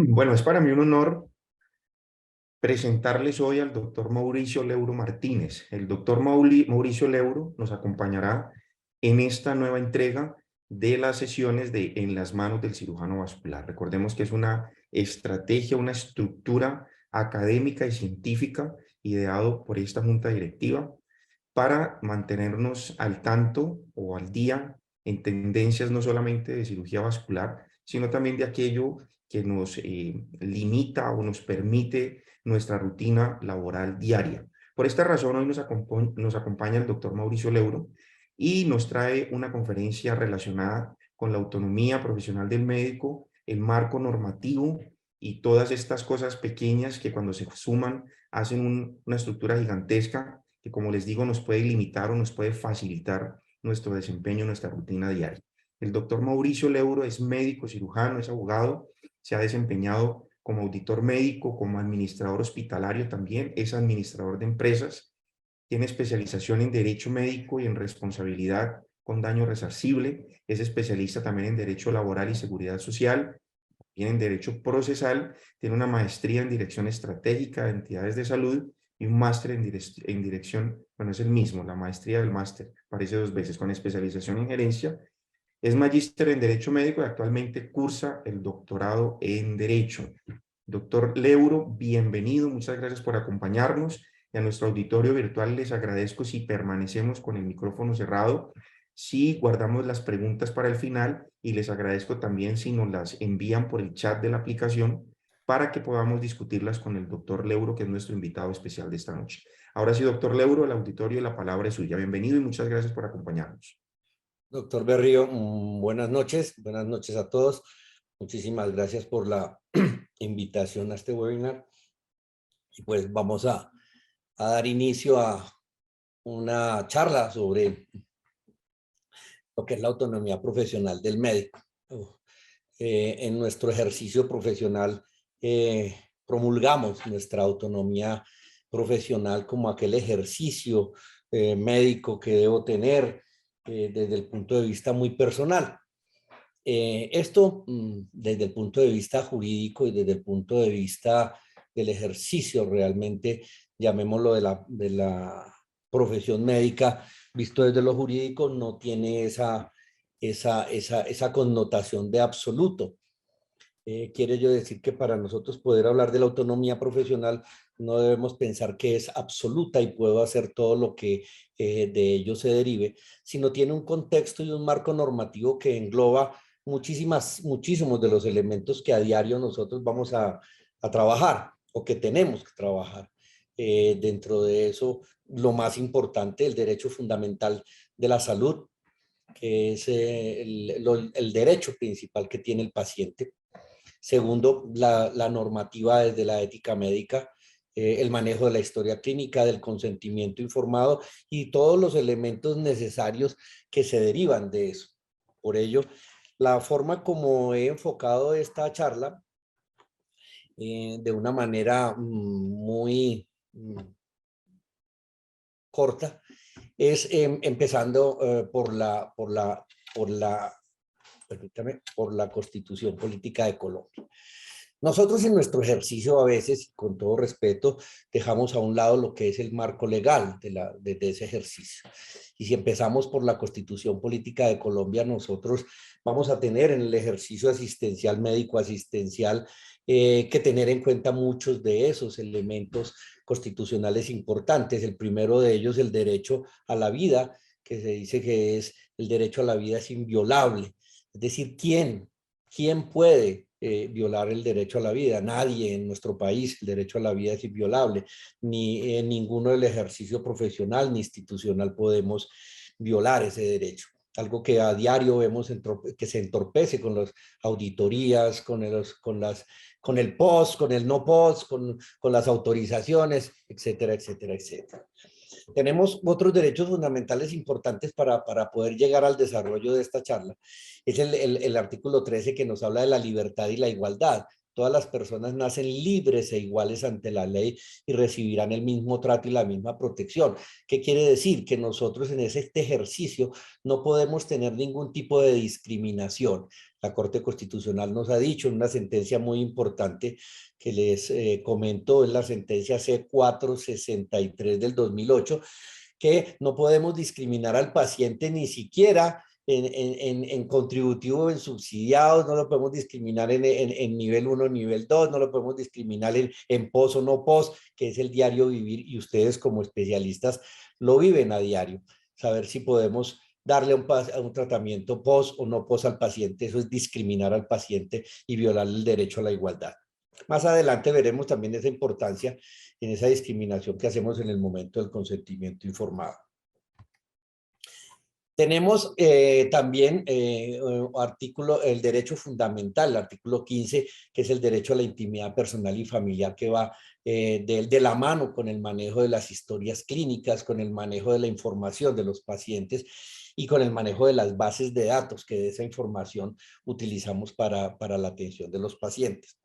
Bueno, es para mí un honor presentarles hoy al doctor Mauricio Leuro Martínez. El doctor Mauricio Leuro nos acompañará en esta nueva entrega de las sesiones de En las manos del cirujano vascular. Recordemos que es una estrategia, una estructura académica y científica ideado por esta junta directiva para mantenernos al tanto o al día en tendencias no solamente de cirugía vascular, sino también de aquello que nos limita o nos permite nuestra rutina laboral diaria. Por esta razón, hoy nos acompaña el doctor Mauricio Leuro y nos trae una conferencia relacionada con la autonomía profesional del médico, el marco normativo y todas estas cosas pequeñas que cuando se suman hacen una estructura gigantesca que, como les digo, nos puede limitar o nos puede facilitar nuestro desempeño, nuestra rutina diaria. El doctor Mauricio Leuro es médico cirujano, es abogado, se ha desempeñado como auditor médico, como administrador hospitalario también, es administrador de empresas, tiene especialización en derecho médico y en responsabilidad con daño resarcible, es especialista también en derecho laboral y seguridad social, tiene en derecho procesal, tiene una maestría en dirección estratégica de entidades de salud y un máster en dirección, bueno, es el mismo, la maestría del máster, aparece dos veces, con especialización en gerencia. Es magíster en Derecho Médico y actualmente cursa el doctorado en Derecho. Doctor Leuro, bienvenido, muchas gracias por acompañarnos. Y a nuestro auditorio virtual les agradezco si permanecemos con el micrófono cerrado, si guardamos las preguntas para el final, y les agradezco también si nos las envían por el chat de la aplicación para que podamos discutirlas con el doctor Leuro, que es nuestro invitado especial de esta noche. Ahora sí, doctor Leuro, el auditorio, la palabra es suya. Bienvenido y muchas gracias por acompañarnos. Doctor Berrío, buenas noches a todos. Muchísimas gracias por la invitación a este webinar. Y pues vamos a dar inicio a una charla sobre lo que es la autonomía profesional del médico. En nuestro ejercicio profesional promulgamos nuestra autonomía profesional como aquel ejercicio médico que debo tener desde el punto de vista muy personal. Esto desde el punto de vista jurídico y desde el punto de vista del ejercicio realmente, llamémoslo de la profesión médica, visto desde lo jurídico, no tiene esa connotación de absoluto. Quiere yo decir que para nosotros poder hablar de la autonomía profesional no debemos pensar que es absoluta y puedo hacer todo lo que de ello se derive, sino tiene un contexto y un marco normativo que engloba muchísimos de los elementos que a diario nosotros vamos a trabajar o que tenemos que trabajar. Dentro de eso, lo más importante, el derecho fundamental de la salud, que es el derecho principal que tiene el paciente. Segundo, la normativa desde la ética médica, el manejo de la historia clínica, del consentimiento informado y todos los elementos necesarios que se derivan de eso. Por ello, la forma como he enfocado esta charla de una manera muy corta es empezando permítame, por la Constitución Política de Colombia. Nosotros en nuestro ejercicio a veces, con todo respeto, dejamos a un lado lo que es el marco legal de ese ejercicio. Y si empezamos por la Constitución Política de Colombia, nosotros vamos a tener en el ejercicio asistencial, médico asistencial, que tener en cuenta muchos de esos elementos constitucionales importantes. El primero de ellos, el derecho a la vida, que se dice que es el derecho a la vida es inviolable. Es decir, ¿quién puede violar el derecho a la vida? Nadie en nuestro país. El derecho a la vida es inviolable. Ni en ninguno del ejercicio profesional ni institucional podemos violar ese derecho. Algo que a diario vemos que se entorpece con las auditorías, con el post, con el no post, con las autorizaciones, etcétera, etcétera, etcétera. Tenemos otros derechos fundamentales importantes para poder llegar al desarrollo de esta charla. Es el artículo 13 que nos habla de la libertad y la igualdad. Todas las personas nacen libres e iguales ante la ley y recibirán el mismo trato y la misma protección. ¿Qué quiere decir? Que nosotros en este ejercicio no podemos tener ningún tipo de discriminación. La Corte Constitucional nos ha dicho en una sentencia muy importante que les comento, es la sentencia C463 del 2008, que no podemos discriminar al paciente ni siquiera en contributivo, en subsidiados, no lo podemos discriminar en nivel 1, nivel 2, no lo podemos discriminar en pos o no pos, que es el diario vivir, y ustedes como especialistas lo viven a diario. Saber si podemos darle un tratamiento pos o no pos al paciente, eso es discriminar al paciente y violar el derecho a la igualdad. Más adelante veremos también esa importancia en esa discriminación que hacemos en el momento del consentimiento informado. Tenemos también el derecho fundamental, el artículo 15, que es el derecho a la intimidad personal y familiar, que va de la mano con el manejo de las historias clínicas, con el manejo de la información de los pacientes y con el manejo de las bases de datos que de esa información utilizamos para la atención de los pacientes.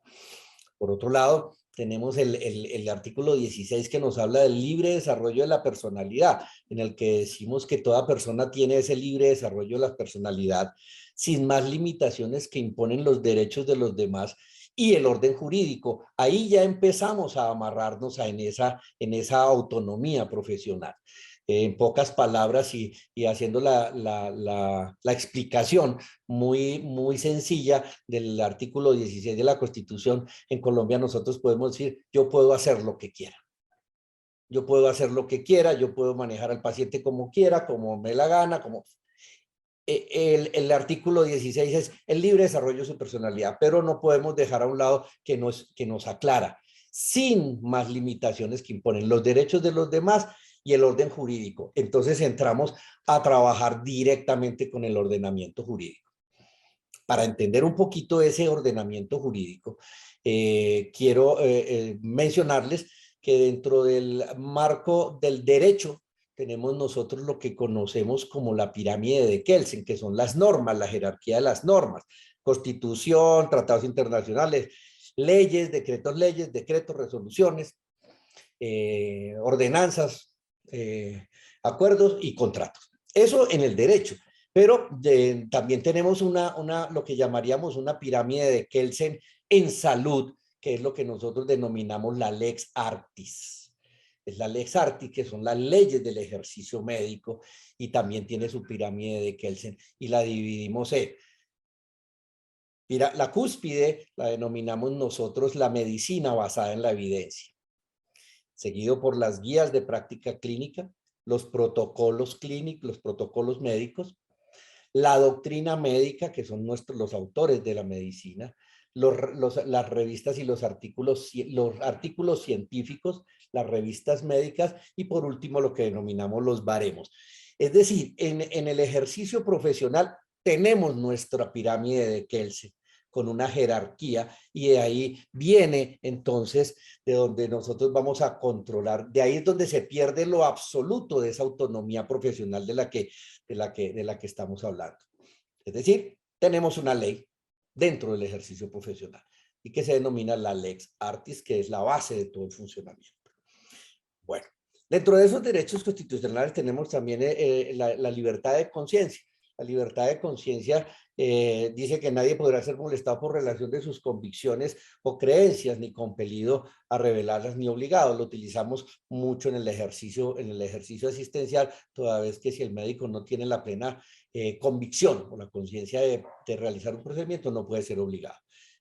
Por otro lado, tenemos el artículo 16 que nos habla del libre desarrollo de la personalidad, en el que decimos que toda persona tiene ese libre desarrollo de la personalidad sin más limitaciones que imponen los derechos de los demás y el orden jurídico. Ahí ya empezamos a amarrarnos en esa autonomía profesional. En pocas palabras y haciendo la explicación muy sencilla del artículo 16 de la Constitución, en Colombia nosotros podemos decir, yo puedo hacer lo que quiera. Yo puedo hacer lo que quiera, yo puedo manejar al paciente como quiera, como me la gana, como... El artículo 16 es el libre desarrollo de su personalidad, pero no podemos dejar a un lado que nos aclara, sin más limitaciones que imponen los derechos de los demás y el orden jurídico. Entonces entramos a trabajar directamente con el ordenamiento jurídico. Para entender un poquito ese ordenamiento jurídico, quiero mencionarles que dentro del marco del derecho tenemos nosotros lo que conocemos como la pirámide de Kelsen, que son las normas, la jerarquía de las normas, constitución, tratados internacionales, leyes, decretos, resoluciones, ordenanzas, acuerdos y contratos. Eso en el derecho. Pero también tenemos lo que llamaríamos una pirámide de Kelsen en salud, que es lo que nosotros denominamos la Lex Artis. Es la Lex Artis, que son las leyes del ejercicio médico, y también tiene su pirámide de Kelsen, y la dividimos en... La cúspide la denominamos nosotros la medicina basada en la evidencia, seguido por las guías de práctica clínica, los protocolos clínicos, los protocolos médicos, la doctrina médica, que son los autores de la medicina, las revistas y los artículos científicos, las revistas médicas, y por último lo que denominamos los baremos. Es decir, en el ejercicio profesional tenemos nuestra pirámide de Kelsen con una jerarquía, y de ahí viene entonces de donde nosotros vamos a controlar, de ahí es donde se pierde lo absoluto de esa autonomía profesional de la que estamos hablando. Es decir, tenemos una ley dentro del ejercicio profesional y que se denomina la Lex Artis, que es la base de todo el funcionamiento. Bueno, dentro de esos derechos constitucionales tenemos también la libertad de conciencia. La libertad de conciencia dice que nadie podrá ser molestado por relación de sus convicciones o creencias, ni compelido a revelarlas, ni obligado. Lo utilizamos mucho en el ejercicio asistencial, toda vez que si el médico no tiene la plena convicción o la conciencia de realizar un procedimiento, no puede ser obligado.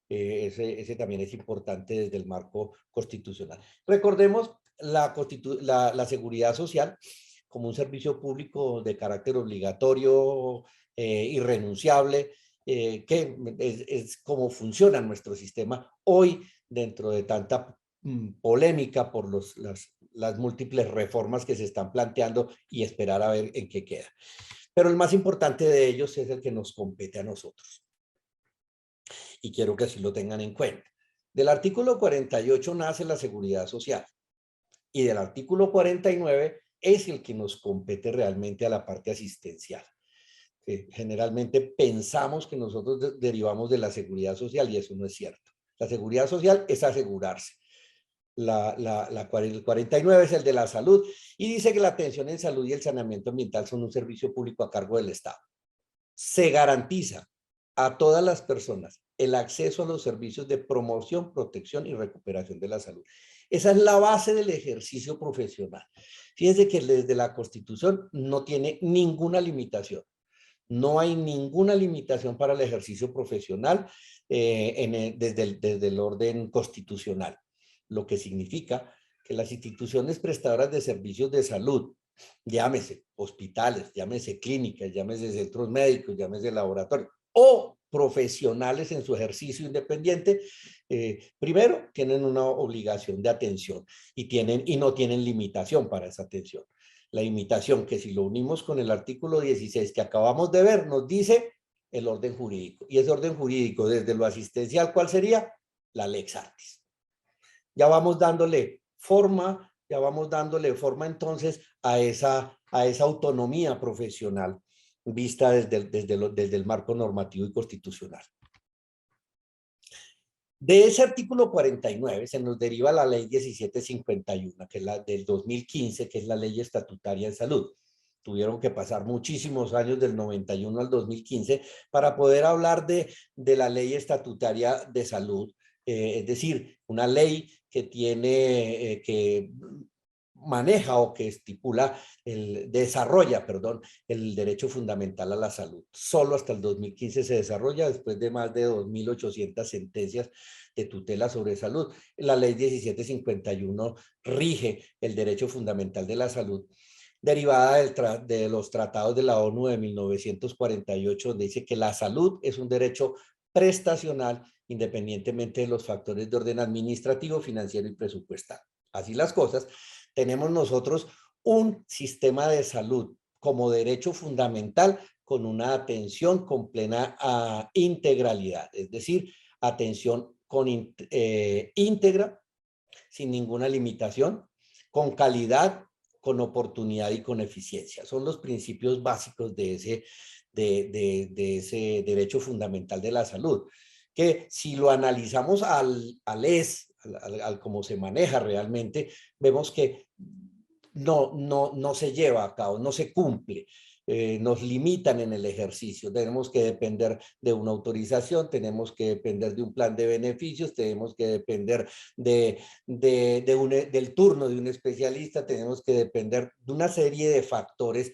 Ese también es importante desde el marco constitucional. Recordemos la seguridad social como un servicio público de carácter obligatorio, irrenunciable, que es como funciona nuestro sistema hoy dentro de tanta polémica por las múltiples reformas que se están planteando, y esperar a ver en qué queda. Pero el más importante de ellos es el que nos compete a nosotros. Y quiero que así lo tengan en cuenta. Del artículo 48 nace la seguridad social, y del artículo 49 es el que nos compete realmente a la parte asistencial. Generalmente pensamos que nosotros derivamos de la seguridad social, y eso no es cierto. La seguridad social es asegurarse. El 49 es el de la salud, y dice que la atención en salud y el saneamiento ambiental son un servicio público a cargo del Estado. Se garantiza a todas las personas el acceso a los servicios de promoción, protección y recuperación de la salud. Esa es la base del ejercicio profesional. Fíjense que desde la Constitución no tiene ninguna limitación. No hay ninguna limitación para el ejercicio profesional desde el orden constitucional, lo que significa que las instituciones prestadoras de servicios de salud, llámese hospitales, llámese clínicas, llámese centros médicos, llámese laboratorios, o profesionales en su ejercicio independiente, primero tienen una obligación de atención y no tienen limitación para esa atención. La limitación que si lo unimos con el artículo 16 que acabamos de ver, nos dice el orden jurídico. Y ese orden jurídico desde lo asistencial, ¿cuál sería? La lex artis. Ya vamos dándole forma entonces a esa autonomía profesional vista desde el marco normativo y constitucional. De ese artículo 49 se nos deriva la ley 1751, que es la del 2015, que es la ley estatutaria de salud. Tuvieron que pasar muchísimos años del 91 al 2015 para poder hablar de la ley estatutaria de salud. Es decir, una ley que tiene, que maneja o que estipula, desarrolla, perdón, el derecho fundamental a la salud. Solo hasta el 2015 se desarrolla, después de más de 2.800 sentencias de tutela sobre salud. La ley 1751 rige el derecho fundamental de la salud, derivada de los tratados de la ONU de 1948, donde dice que la salud es un derecho prestacional independientemente de los factores de orden administrativo, financiero y presupuestal. Así las cosas, tenemos nosotros un sistema de salud como derecho fundamental con una atención con plena integralidad, es decir, atención íntegra, sin ninguna limitación, con calidad, con oportunidad y con eficiencia. Son los principios básicos de ese derecho fundamental de la salud, que si lo analizamos al cómo se maneja realmente, vemos que no se lleva a cabo, no se cumple. Nos limitan en el ejercicio, tenemos que depender de una autorización, tenemos que depender de un plan de beneficios, tenemos que depender del turno de un especialista, tenemos que depender de una serie de factores,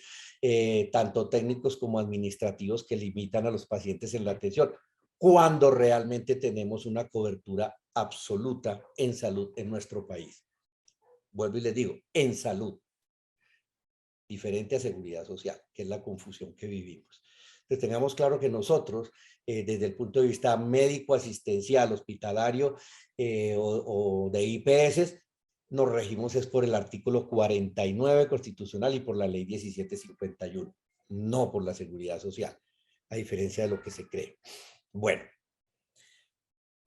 tanto técnicos como administrativos, que limitan a los pacientes en la atención, cuando realmente tenemos una cobertura absoluta en salud en nuestro país. Vuelvo y les digo, en salud, diferente a seguridad social, que es la confusión que vivimos. Entonces tengamos claro que nosotros, desde el punto de vista médico, asistencial, hospitalario o de IPS, nos regimos es por el artículo 49 constitucional y por la ley 1751, no por la seguridad social, a diferencia de lo que se cree. Bueno,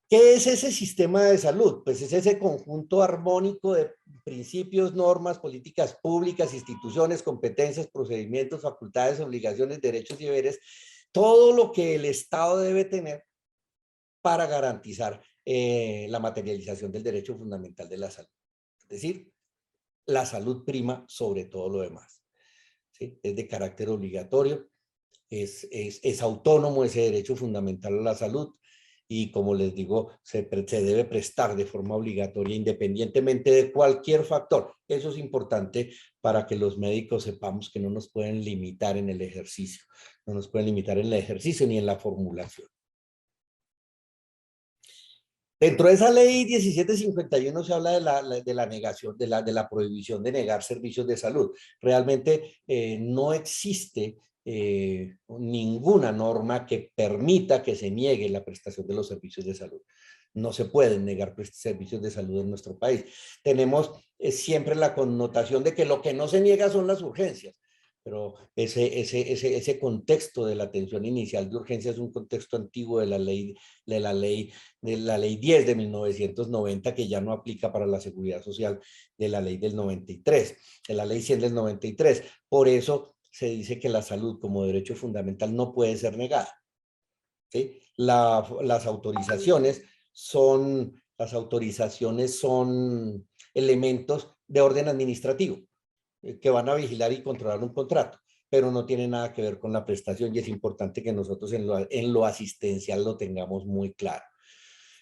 ¿qué es ese sistema de salud? Pues es ese conjunto armónico de principios, normas, políticas públicas, instituciones, competencias, procedimientos, facultades, obligaciones, derechos y deberes, todo lo que el Estado debe tener para garantizar la materialización del derecho fundamental de la salud. Es decir, la salud prima sobre todo lo demás. ¿Sí? Es de carácter obligatorio, es autónomo ese derecho fundamental a la salud, y como les digo, se debe prestar de forma obligatoria independientemente de cualquier factor. Eso es importante para que los médicos sepamos que no nos pueden limitar en el ejercicio, no nos pueden limitar en el ejercicio ni en la formulación. Dentro de esa ley 1751 se habla de la negación, de la prohibición de negar servicios de salud. Realmente no existe ninguna norma que permita que se niegue la prestación de los servicios de salud. No se pueden negar servicios de salud en nuestro país. Tenemos siempre la connotación de que lo que no se niega son las urgencias, pero ese contexto de la atención inicial de urgencia es un contexto antiguo de la ley 10 de 1990, que ya no aplica para la seguridad social, de la ley del 93, de la ley 100 del 93. Por eso se dice que la salud como derecho fundamental no puede ser negada. ¿Sí? Las autorizaciones son elementos de orden administrativo que van a vigilar y controlar un contrato, pero no tiene nada que ver con la prestación y es importante que nosotros en lo asistencial lo tengamos muy claro.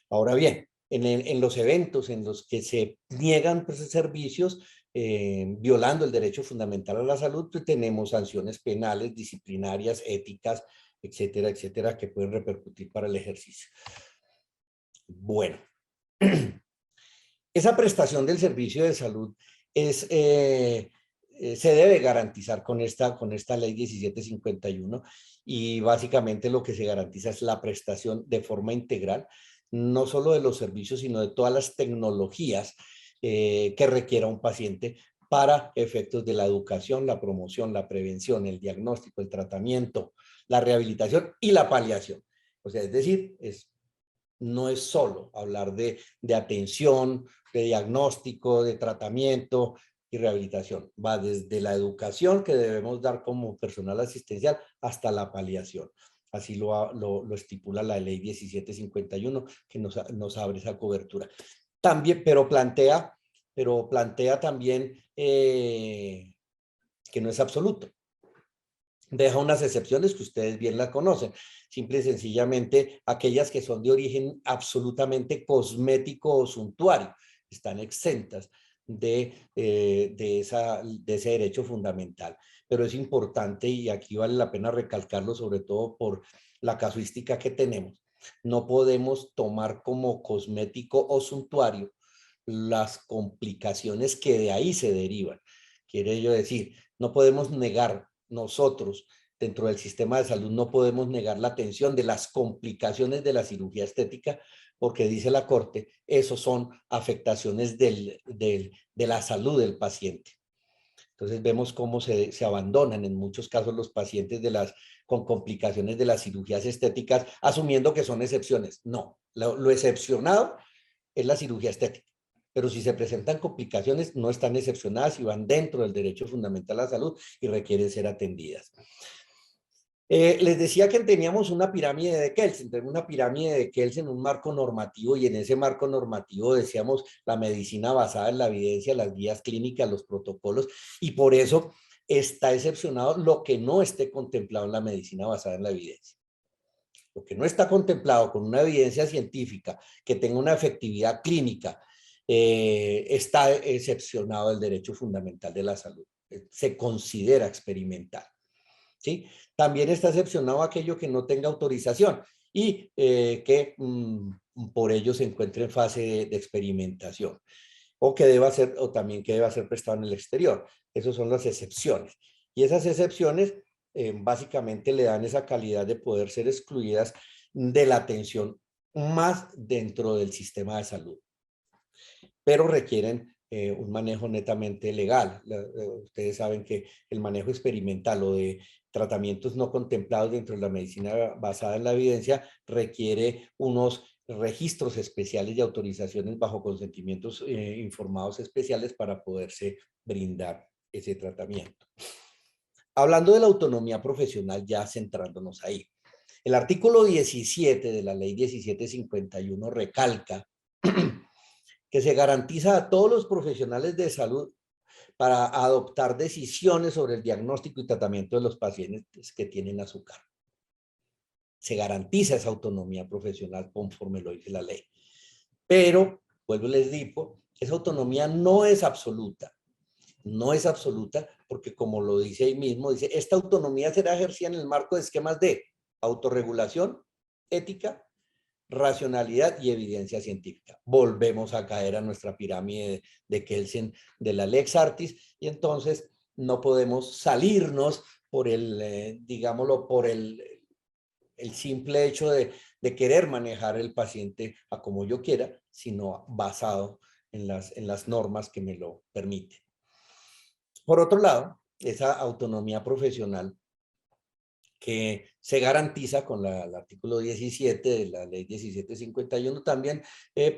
Ahora bien, en los eventos en los que se niegan pues, servicios, violando el derecho fundamental a la salud, pues tenemos sanciones penales, disciplinarias, éticas, etcétera, etcétera, que pueden repercutir para el ejercicio. Bueno, esa prestación del servicio de salud es, se debe garantizar con esta ley 1751 y básicamente lo que se garantiza es la prestación de forma integral, no solo de los servicios, sino de todas las tecnologías que requiera un paciente para efectos de la educación, la promoción, la prevención, el diagnóstico, el tratamiento, la rehabilitación y la paliación. O sea, es decir, no es solo hablar de atención, de diagnóstico, de tratamiento y rehabilitación. Va desde la educación que debemos dar como personal asistencial hasta la paliación. Así lo estipula la ley 1751 que nos abre esa cobertura. También, pero plantea también que no es absoluto. Deja unas excepciones que ustedes bien las conocen, simple y sencillamente aquellas que son de origen absolutamente cosmético o suntuario, están exentas de ese derecho fundamental. Pero es importante y aquí vale la pena recalcarlo, sobre todo por la casuística que tenemos. No podemos tomar como cosmético o suntuario las complicaciones que de ahí se derivan. Quiere ello decir, no podemos negar nosotros, dentro del sistema de salud, no podemos negar la atención de las complicaciones de la cirugía estética, porque dice la Corte, esos son afectaciones de la salud del paciente. Entonces vemos cómo se abandonan en muchos casos los pacientes con complicaciones de las cirugías estéticas, asumiendo que son excepciones. No, lo excepcionado es la cirugía estética. Pero si se presentan complicaciones, no están excepcionadas y van dentro del derecho fundamental a la salud y requieren ser atendidas. Les decía que teníamos una pirámide de Kelsen, tenemos una pirámide de Kelsen, un marco normativo, y en ese marco normativo decíamos la medicina basada en la evidencia, las guías clínicas, los protocolos, y por eso está excepcionado lo que no esté contemplado en la medicina basada en la evidencia. Lo que no está contemplado con una evidencia científica que tenga una efectividad clínica, está excepcionado del derecho fundamental de la salud. Se considera experimental. ¿Sí? También está excepcionado aquello que no tenga autorización y que por ello se encuentre en fase de experimentación o que deba ser, o también que deba ser prestado en el exterior. Esas son las excepciones. Y esas excepciones básicamente le dan esa calidad de poder ser excluidas de la atención más dentro del sistema de salud. Pero requieren un manejo netamente legal. Ustedes saben que el manejo experimental o de tratamientos no contemplados dentro de la medicina basada en la evidencia requiere unos registros especiales y autorizaciones bajo consentimientos informados especiales para poderse brindar ese tratamiento. Hablando de la autonomía profesional, ya centrándonos ahí. El artículo 17 de la ley 1751 recalca que se garantiza a todos los profesionales de salud para adoptar decisiones sobre el diagnóstico y tratamiento de los pacientes que tienen azúcar. Se garantiza esa autonomía profesional conforme lo dice la ley. Pero, vuelvo y les digo, esa autonomía no es absoluta. No es absoluta porque, como lo dice ahí mismo, dice, esta autonomía será ejercida en el marco de esquemas de autorregulación, ética, racionalidad y evidencia científica. Volvemos a caer a nuestra pirámide de Kelsen de la Lex Artis y entonces no podemos salirnos por digámoslo, por el simple hecho de querer manejar el paciente a como yo quiera, sino basado en las normas que me lo permiten. Por otro lado, esa autonomía profesional que se garantiza con el artículo 17 de la ley 1751 también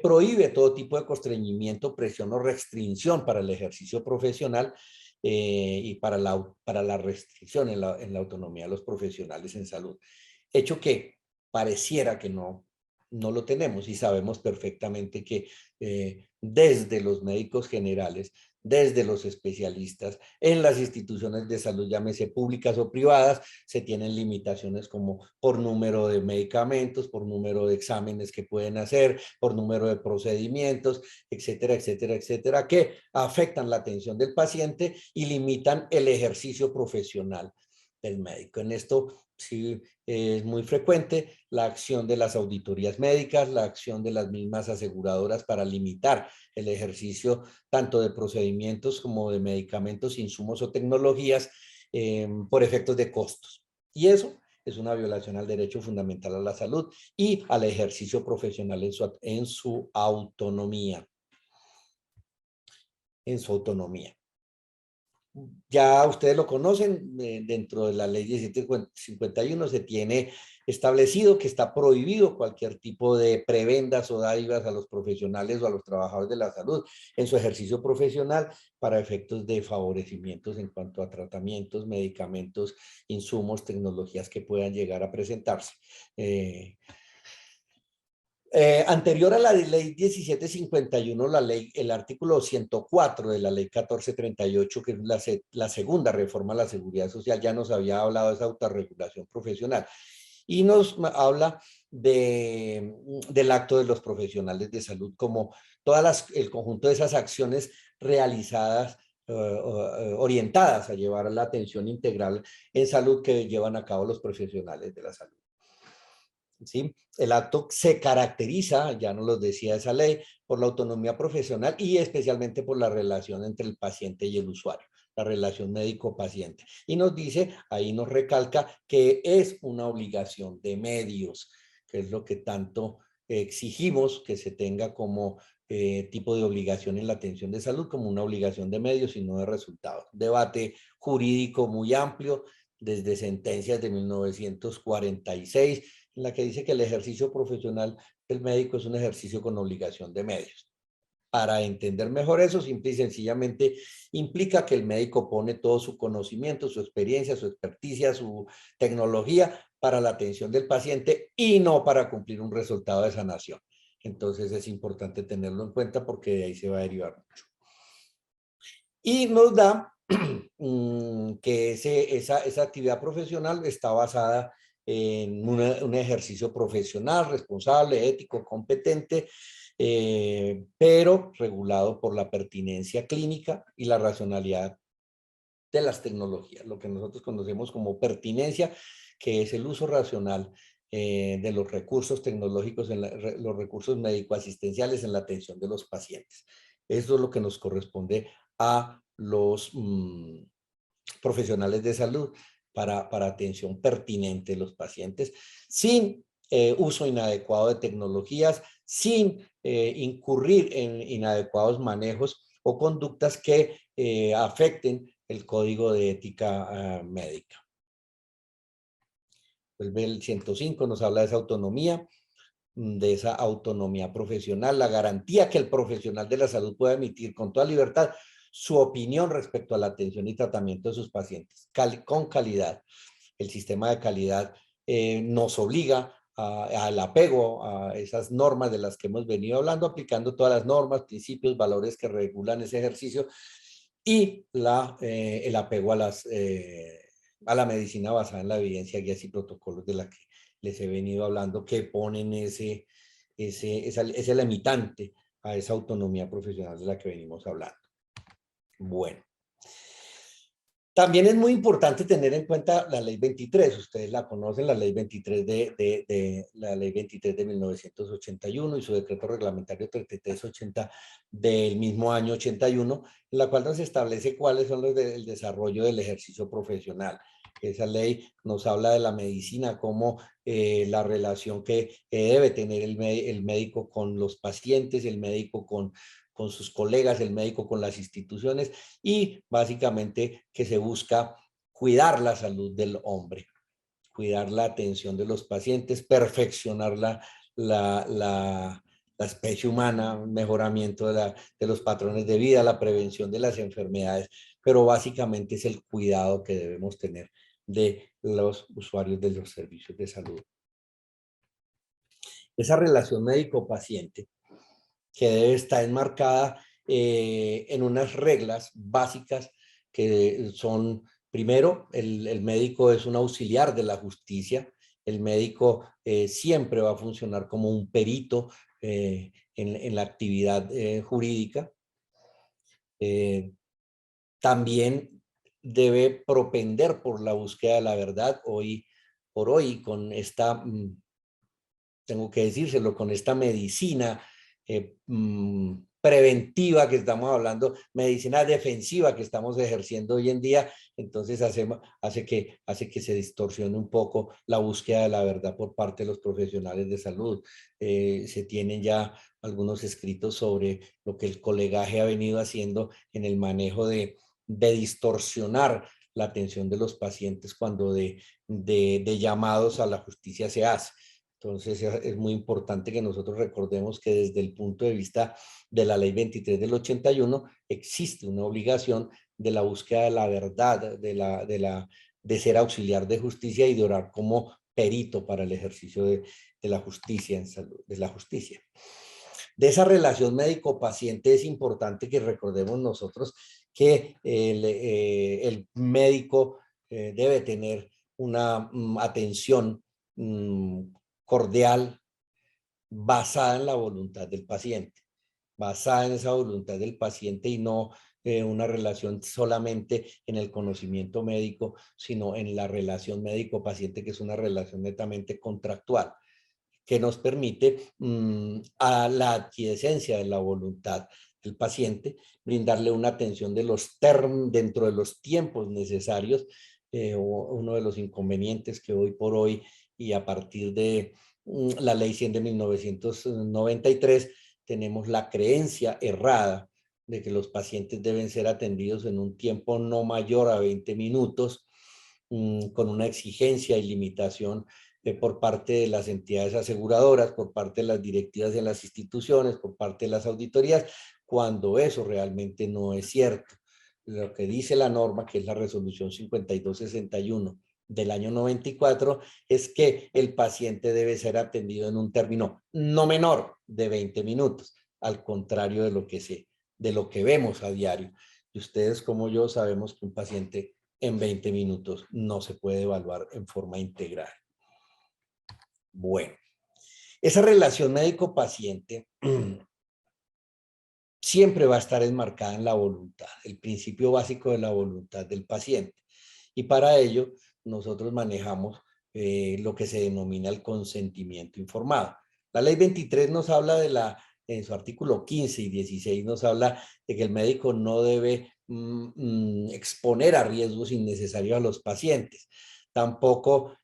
prohíbe todo tipo de constreñimiento, presión o restricción para el ejercicio profesional y para la restricción en la autonomía de los profesionales en salud. Hecho que pareciera que no lo tenemos y sabemos perfectamente que desde los médicos generales, desde los especialistas. En las instituciones de salud, llámese públicas o privadas, se tienen limitaciones como por número de medicamentos, por número de exámenes que pueden hacer, por número de procedimientos, etcétera, etcétera, etcétera, que afectan la atención del paciente y limitan el ejercicio profesional del médico. En esto sí es muy frecuente la acción de las auditorías médicas, la acción de las mismas aseguradoras para limitar el ejercicio tanto de procedimientos como de medicamentos, insumos o tecnologías por efectos de costos. Y eso es una violación al derecho fundamental a la salud y al ejercicio profesional en su autonomía. Ya ustedes lo conocen, dentro de la ley 1751 se tiene establecido que está prohibido cualquier tipo de prebendas o dádivas a los profesionales o a los trabajadores de la salud en su ejercicio profesional para efectos de favorecimientos en cuanto a tratamientos, medicamentos, insumos, tecnologías que puedan llegar a presentarse. Anterior a la ley 1751, el artículo 104 de la ley 1438, que es la segunda reforma a la seguridad social, ya nos había hablado de esa autorregulación profesional y nos habla del acto de los profesionales de salud como el conjunto de esas acciones realizadas orientadas a llevar a la atención integral en salud que llevan a cabo los profesionales de la salud. ¿Sí? El acto se caracteriza, ya nos lo decía esa ley, por la autonomía profesional y especialmente por la relación entre el paciente y el usuario, la relación médico-paciente. Y nos dice, ahí nos recalca que es una obligación de medios, que es lo que tanto exigimos que se tenga como tipo de obligación en la atención de salud, como una obligación de medios y no de resultados. Debate jurídico muy amplio, desde sentencias de 1946, en la que dice que el ejercicio profesional del médico es un ejercicio con obligación de medios. Para entender mejor eso, simple y sencillamente implica que el médico pone todo su conocimiento, su experiencia, su experticia, su tecnología para la atención del paciente y no para cumplir un resultado de sanación. Entonces es importante tenerlo en cuenta porque de ahí se va a derivar mucho. Y nos da que esa actividad profesional está basada en un ejercicio profesional, responsable, ético, competente, pero regulado por la pertinencia clínica y la racionalidad de las tecnologías, lo que nosotros conocemos como pertinencia, que es el uso racional de los recursos tecnológicos, los recursos médico-asistenciales en la atención de los pacientes. Eso es lo que nos corresponde a los profesionales de salud para atención pertinente de los pacientes, sin uso inadecuado de tecnologías, sin incurrir en inadecuados manejos o conductas que afecten el código de ética médica. El 105 nos habla de esa autonomía, profesional, la garantía que el profesional de la salud pueda emitir con toda libertad su opinión respecto a la atención y tratamiento de sus pacientes, con calidad. El sistema de calidad nos obliga al apego a esas normas de las que hemos venido hablando, aplicando todas las normas, principios, valores que regulan ese ejercicio y el apego a la medicina basada en la evidencia, guías y protocolos de la que les he venido hablando, que ponen ese limitante a esa autonomía profesional de la que venimos hablando. Bueno. También es muy importante tener en cuenta la ley 23, ustedes la conocen, la ley 23 la ley 23 de 1981 y su decreto reglamentario 3380 del mismo año 81, en la cual nos establece cuáles son los del desarrollo del ejercicio profesional. Esa ley nos habla de la medicina como la relación que debe tener el médico con los pacientes, el médico con sus colegas, el médico con las instituciones y básicamente que se busca cuidar la salud del hombre, cuidar la atención de los pacientes, perfeccionar la especie humana, mejoramiento de los patrones de vida, la prevención de las enfermedades, pero básicamente es el cuidado que debemos tener de los usuarios de los servicios de salud. Esa relación médico-paciente que debe estar enmarcada en unas reglas básicas que son, primero, el médico es un auxiliar de la justicia. El médico siempre va a funcionar como un perito en la actividad jurídica. También debe propender por la búsqueda de la verdad. Hoy por hoy, con esta, tengo que decírselo, con esta medicina preventiva que estamos hablando, medicina defensiva que estamos ejerciendo hoy en día, entonces hace que se distorsione un poco la búsqueda de la verdad por parte de los profesionales de salud. Se tienen ya algunos escritos sobre lo que el colegaje ha venido haciendo en el manejo de distorsionar la atención de los pacientes cuando de llamados a la justicia se hace. Entonces es muy importante que nosotros recordemos que desde el punto de vista de la ley 23 del 81 existe una obligación de la búsqueda de la verdad, de ser auxiliar de justicia y de orar como perito para el ejercicio de la justicia en salud, de la justicia. De esa relación médico-paciente es importante que recordemos nosotros que el médico debe tener una atención cordial, basada en la voluntad del paciente, basada en esa voluntad del paciente y no una relación solamente en el conocimiento médico, sino en la relación médico-paciente, que es una relación netamente contractual, que nos permite a la aquiescencia de la voluntad del paciente, brindarle una atención dentro de los tiempos necesarios. Uno de los inconvenientes que hoy por hoy y a partir de la ley 100 de 1993 tenemos la creencia errada de que los pacientes deben ser atendidos en un tiempo no mayor a 20 minutos, con una exigencia y limitación por parte de las entidades aseguradoras, por parte de las directivas de las instituciones, por parte de las auditorías, cuando eso realmente no es cierto. Lo que dice la norma, que es la resolución 5261 del año 94, es que el paciente debe ser atendido en un término no menor de 20 minutos, al contrario de lo que vemos a diario. Y ustedes como yo sabemos que un paciente en 20 minutos no se puede evaluar en forma integral. Bueno, esa relación médico-paciente siempre va a estar enmarcada en la voluntad, el principio básico de la voluntad del paciente. Y para ello, nosotros manejamos lo que se denomina el consentimiento informado. La ley 23 nos habla en su artículo 15 y 16 nos habla de que el médico no debe exponer a riesgos innecesarios a los pacientes. Tampoco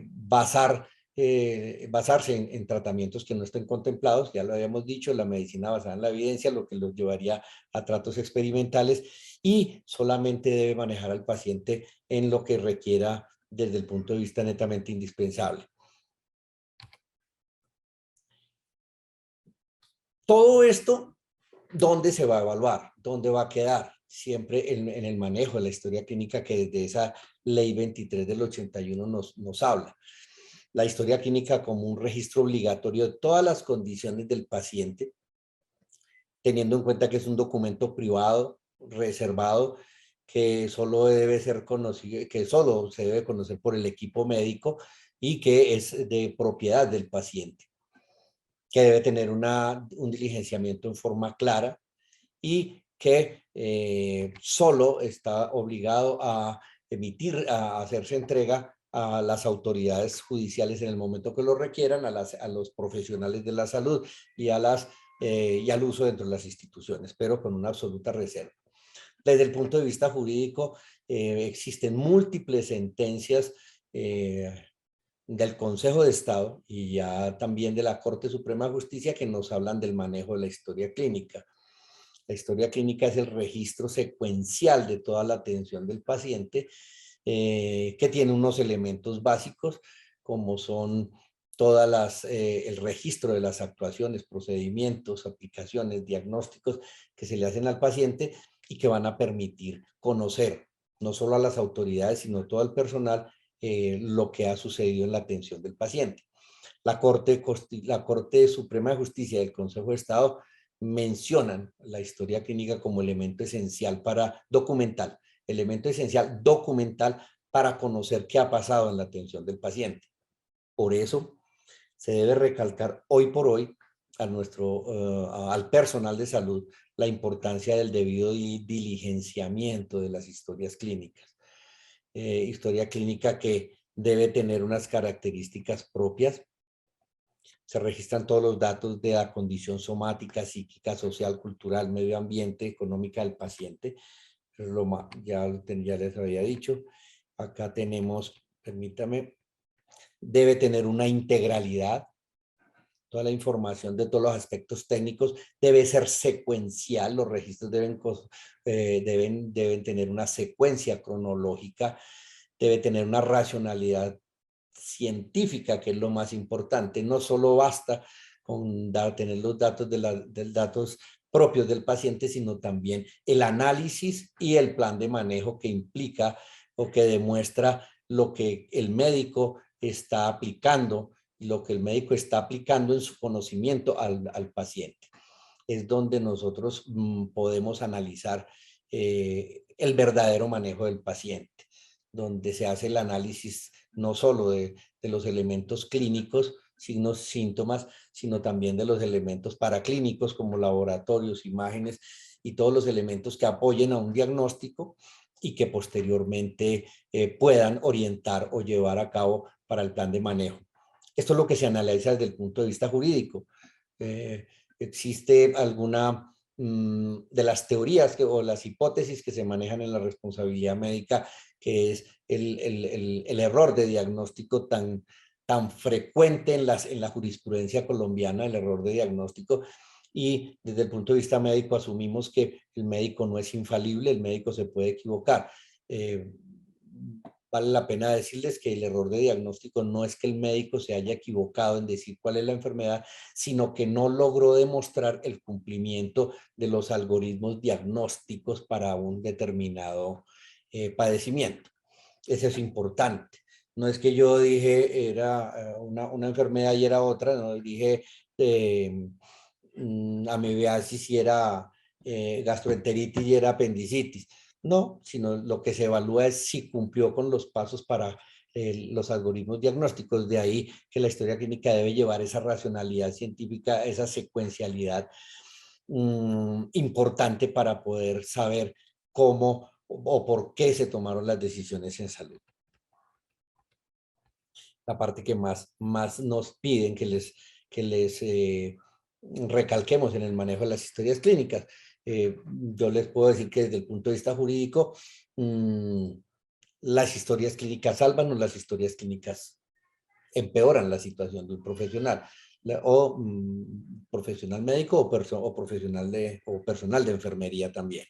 basarse en tratamientos que no estén contemplados, ya lo habíamos dicho, la medicina basada en la evidencia, lo que los llevaría a tratos experimentales, y solamente debe manejar al paciente en lo que requiera desde el punto de vista netamente indispensable. Todo esto, ¿dónde se va a evaluar? ¿Dónde va a quedar? Siempre en el manejo de la historia clínica que desde esa ley 23 del 81 nos habla. La historia clínica como un registro obligatorio de todas las condiciones del paciente, teniendo en cuenta que es un documento privado, reservado, que solo debe ser conocido, que solo se debe conocer por el equipo médico y que es de propiedad del paciente, que debe tener un diligenciamiento en forma clara y que solo está obligado a a hacerse entrega a las autoridades judiciales en el momento que lo requieran, a los profesionales de la salud y y al uso dentro de las instituciones, pero con una absoluta reserva. Desde el punto de vista jurídico, existen múltiples sentencias del Consejo de Estado y ya también de la Corte Suprema de Justicia que nos hablan del manejo de la historia clínica. La historia clínica es el registro secuencial de toda la atención del paciente, que tiene unos elementos básicos como son el registro de las actuaciones, procedimientos, aplicaciones, diagnósticos que se le hacen al paciente y que van a permitir conocer no solo a las autoridades, sino a todo el personal lo que ha sucedido en la atención del paciente. La Corte Suprema de Justicia del Consejo de Estado mencionan la historia clínica como elemento esencial para documental, elemento esencial documental para conocer qué ha pasado en la atención del paciente. Por eso se debe recalcar hoy por hoy al personal de salud la importancia del debido diligenciamiento de las historias clínicas. Historia clínica que debe tener unas características propias. Se registran todos los datos de la condición somática, psíquica, social, cultural, medio ambiente, económica del paciente. Ya les había dicho. Acá tenemos, permítame, debe tener una integralidad. Toda la información de todos los aspectos técnicos debe ser secuencial. Los registros deben tener una secuencia cronológica, debe tener una racionalidad científica, que es lo más importante. No solo basta con tener los datos datos propios del paciente, sino también el análisis y el plan de manejo que implica o que demuestra lo que el médico está aplicando, lo que el médico está aplicando en su conocimiento al paciente. Es donde nosotros podemos analizar el verdadero manejo del paciente, donde se hace el análisis no solo de los elementos clínicos, signos, síntomas, sino también de los elementos paraclínicos como laboratorios, imágenes y todos los elementos que apoyen a un diagnóstico y que posteriormente puedan orientar o llevar a cabo para el plan de manejo. Esto es lo que se analiza desde el punto de vista jurídico. ¿Existe alguna de las teorías o las hipótesis que se manejan en la responsabilidad médica, que es el error de diagnóstico tan frecuente en la jurisprudencia colombiana, el error de diagnóstico? Y desde el punto de vista médico asumimos que el médico no es infalible, el médico se puede equivocar. Vale la pena decirles que el error de diagnóstico no es que el médico se haya equivocado en decir cuál es la enfermedad, sino que no logró demostrar el cumplimiento de los algoritmos diagnósticos para un determinado padecimiento. Eso es importante. No es que yo dije era una enfermedad y era otra, no dije amibiasis y era gastroenteritis y era apendicitis. No, sino lo que se evalúa es si cumplió con los pasos para los algoritmos diagnósticos. De ahí que la historia clínica debe llevar esa racionalidad científica, esa secuencialidad importante para poder saber cómo o por qué se tomaron las decisiones en salud. La parte que más nos piden que les recalquemos en el manejo de las historias clínicas. Yo les puedo decir que desde el punto de vista jurídico, las historias clínicas salvan o las historias clínicas empeoran la situación de un profesional, profesional médico o personal de enfermería también.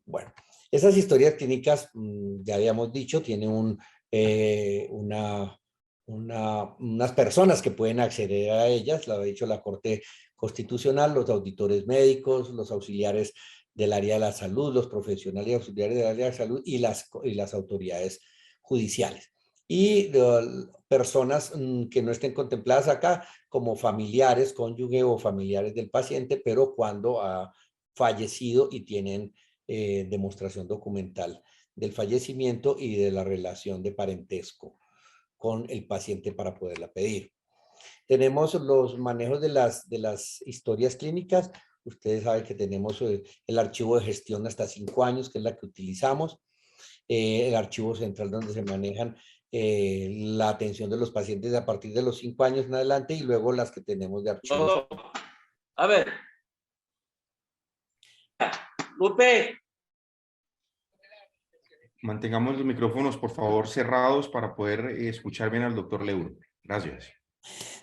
Bueno, esas historias clínicas, ya habíamos dicho, tienen unas personas que pueden acceder a ellas, lo ha dicho la Corte Constitucional, los auditores médicos, los auxiliares del área de la salud, los profesionales y auxiliares del área de la salud y las autoridades judiciales. Y personas que no estén contempladas acá como familiares, cónyuge o familiares del paciente, pero cuando ha fallecido y tienen demostración documental del fallecimiento y de la relación de parentesco con el paciente para poderla pedir. Tenemos los manejos de las historias clínicas. Ustedes saben que tenemos el archivo de gestión hasta 5 años, que es la que utilizamos. El archivo central donde se manejan la atención de los pacientes a partir de los 5 años en adelante y luego las que tenemos de archivos. A ver. Lupe. Mantengamos los micrófonos, por favor, cerrados para poder escuchar bien al doctor Leuro. Gracias.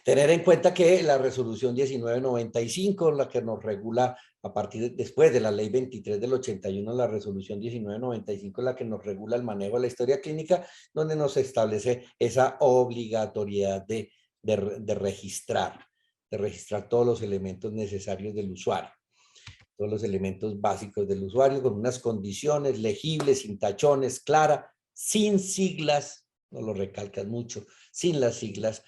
Tener en cuenta que la resolución 1995, la que nos regula a partir después de la ley 23 del 81, la resolución 1995 es la que nos regula el manejo de la historia clínica, donde nos establece esa obligatoriedad de registrar todos los elementos necesarios del usuario, todos los elementos básicos del usuario con unas condiciones legibles, sin tachones, clara, sin siglas, no lo recalcan mucho, sin las siglas,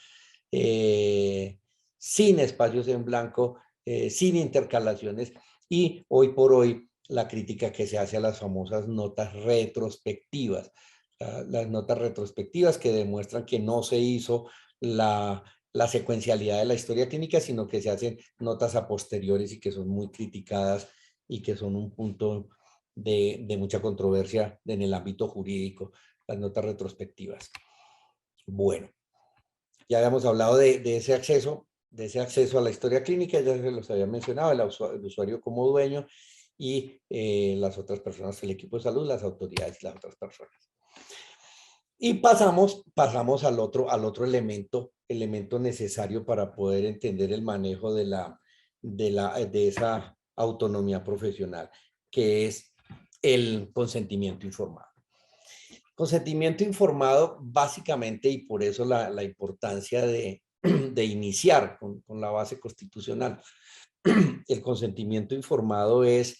sin espacios en blanco sin intercalaciones, y hoy por hoy la crítica que se hace a las famosas notas retrospectivas. Las notas retrospectivas que demuestran que no se hizo la secuencialidad de la historia clínica, sino que se hacen notas a posteriores y que son muy criticadas y que son un punto de mucha controversia en el ámbito jurídico, las notas retrospectivas. Bueno, ya habíamos hablado de ese acceso a la historia clínica, ya se los había mencionado, el usuario como dueño y las otras personas, el equipo de salud, las autoridades y las otras personas. Y pasamos al otro elemento necesario para poder entender el manejo de esa autonomía profesional, que es el consentimiento informado. Consentimiento informado, básicamente, y por eso la importancia de iniciar con la base constitucional. El consentimiento informado es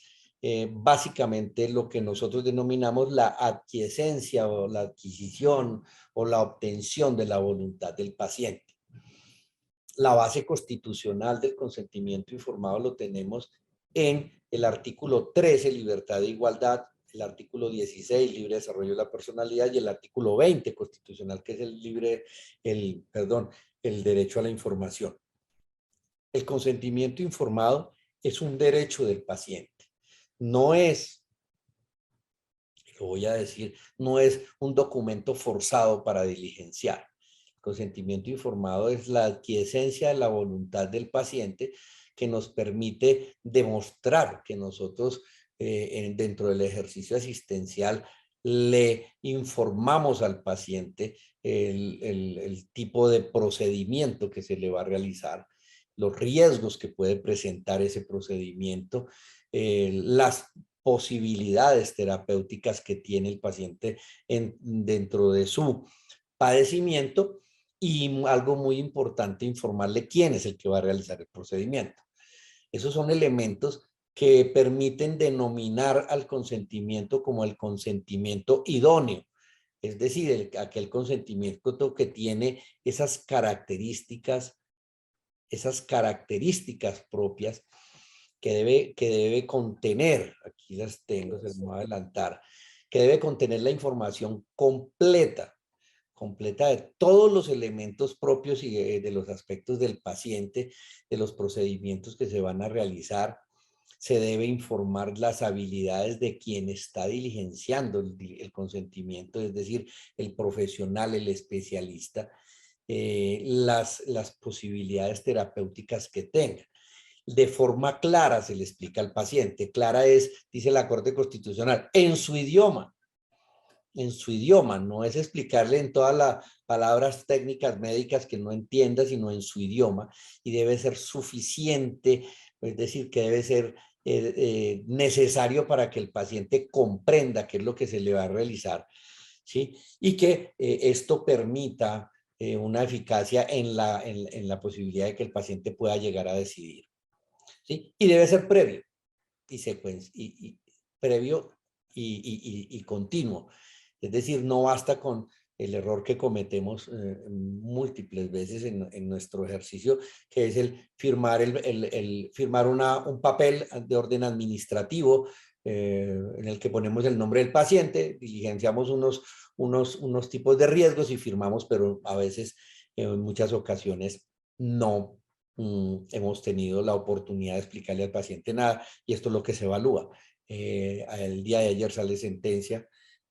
básicamente lo que nosotros denominamos la adquiesencia o la adquisición o la obtención de la voluntad del paciente. La base constitucional del consentimiento informado lo tenemos en el artículo 13, libertad e igualdad, el artículo 16, libre desarrollo de la personalidad, y el artículo 20 constitucional, que es el derecho a la información. El consentimiento informado es un derecho del paciente. No es, lo voy a decir, no es un documento forzado para diligenciar. El consentimiento informado es la aquiescencia de la voluntad del paciente que nos permite demostrar que nosotros dentro del ejercicio asistencial le informamos al paciente el tipo de procedimiento que se le va a realizar, los riesgos que puede presentar ese procedimiento, las posibilidades terapéuticas que tiene el paciente dentro de su padecimiento, y algo muy importante, informarle quién es el que va a realizar el procedimiento. Esos son elementos que permiten denominar al consentimiento como el consentimiento idóneo, es decir, aquel consentimiento que tiene esas características propias que debe contener, aquí las tengo, se las voy a adelantar, que debe contener la información completa de todos los elementos propios y de los aspectos del paciente, de los procedimientos que se van a realizar. Se debe informar las habilidades de quien está diligenciando el consentimiento, es decir, el profesional, el especialista, las posibilidades terapéuticas que tenga. De forma clara se le explica al paciente. Clara es, dice la Corte Constitucional, en su idioma, no es explicarle en todas las palabras técnicas médicas que no entienda, sino en su idioma, y debe ser suficiente, es decir, que debe ser necesario para que el paciente comprenda qué es lo que se le va a realizar, ¿sí? Y que esto permita una eficacia en la posibilidad de que el paciente pueda llegar a decidir, ¿sí? Y debe ser previo y continuo. Es decir, no basta con el error que cometemos múltiples veces en nuestro ejercicio, que es el firmar, firmar un papel de orden administrativo en el que ponemos el nombre del paciente, diligenciamos unos tipos de riesgos y firmamos, pero a veces, en muchas ocasiones, no hemos tenido la oportunidad de explicarle al paciente nada, y esto es lo que se evalúa. El día de ayer sale sentencia,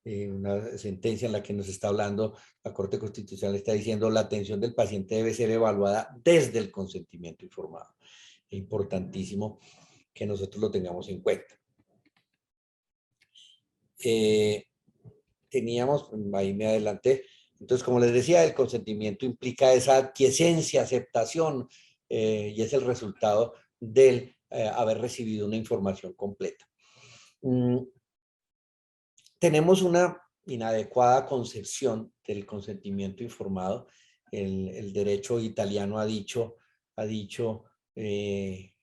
una sentencia en la que nos está hablando, la Corte Constitucional está diciendo la atención del paciente debe ser evaluada desde el consentimiento informado. Es importantísimo que nosotros lo tengamos en cuenta. Teníamos, ahí me adelanté, entonces como les decía, el consentimiento implica esa aquiescencia, aceptación, y es el resultado del haber recibido una información completa. Tenemos una inadecuada concepción del consentimiento informado. El derecho italiano el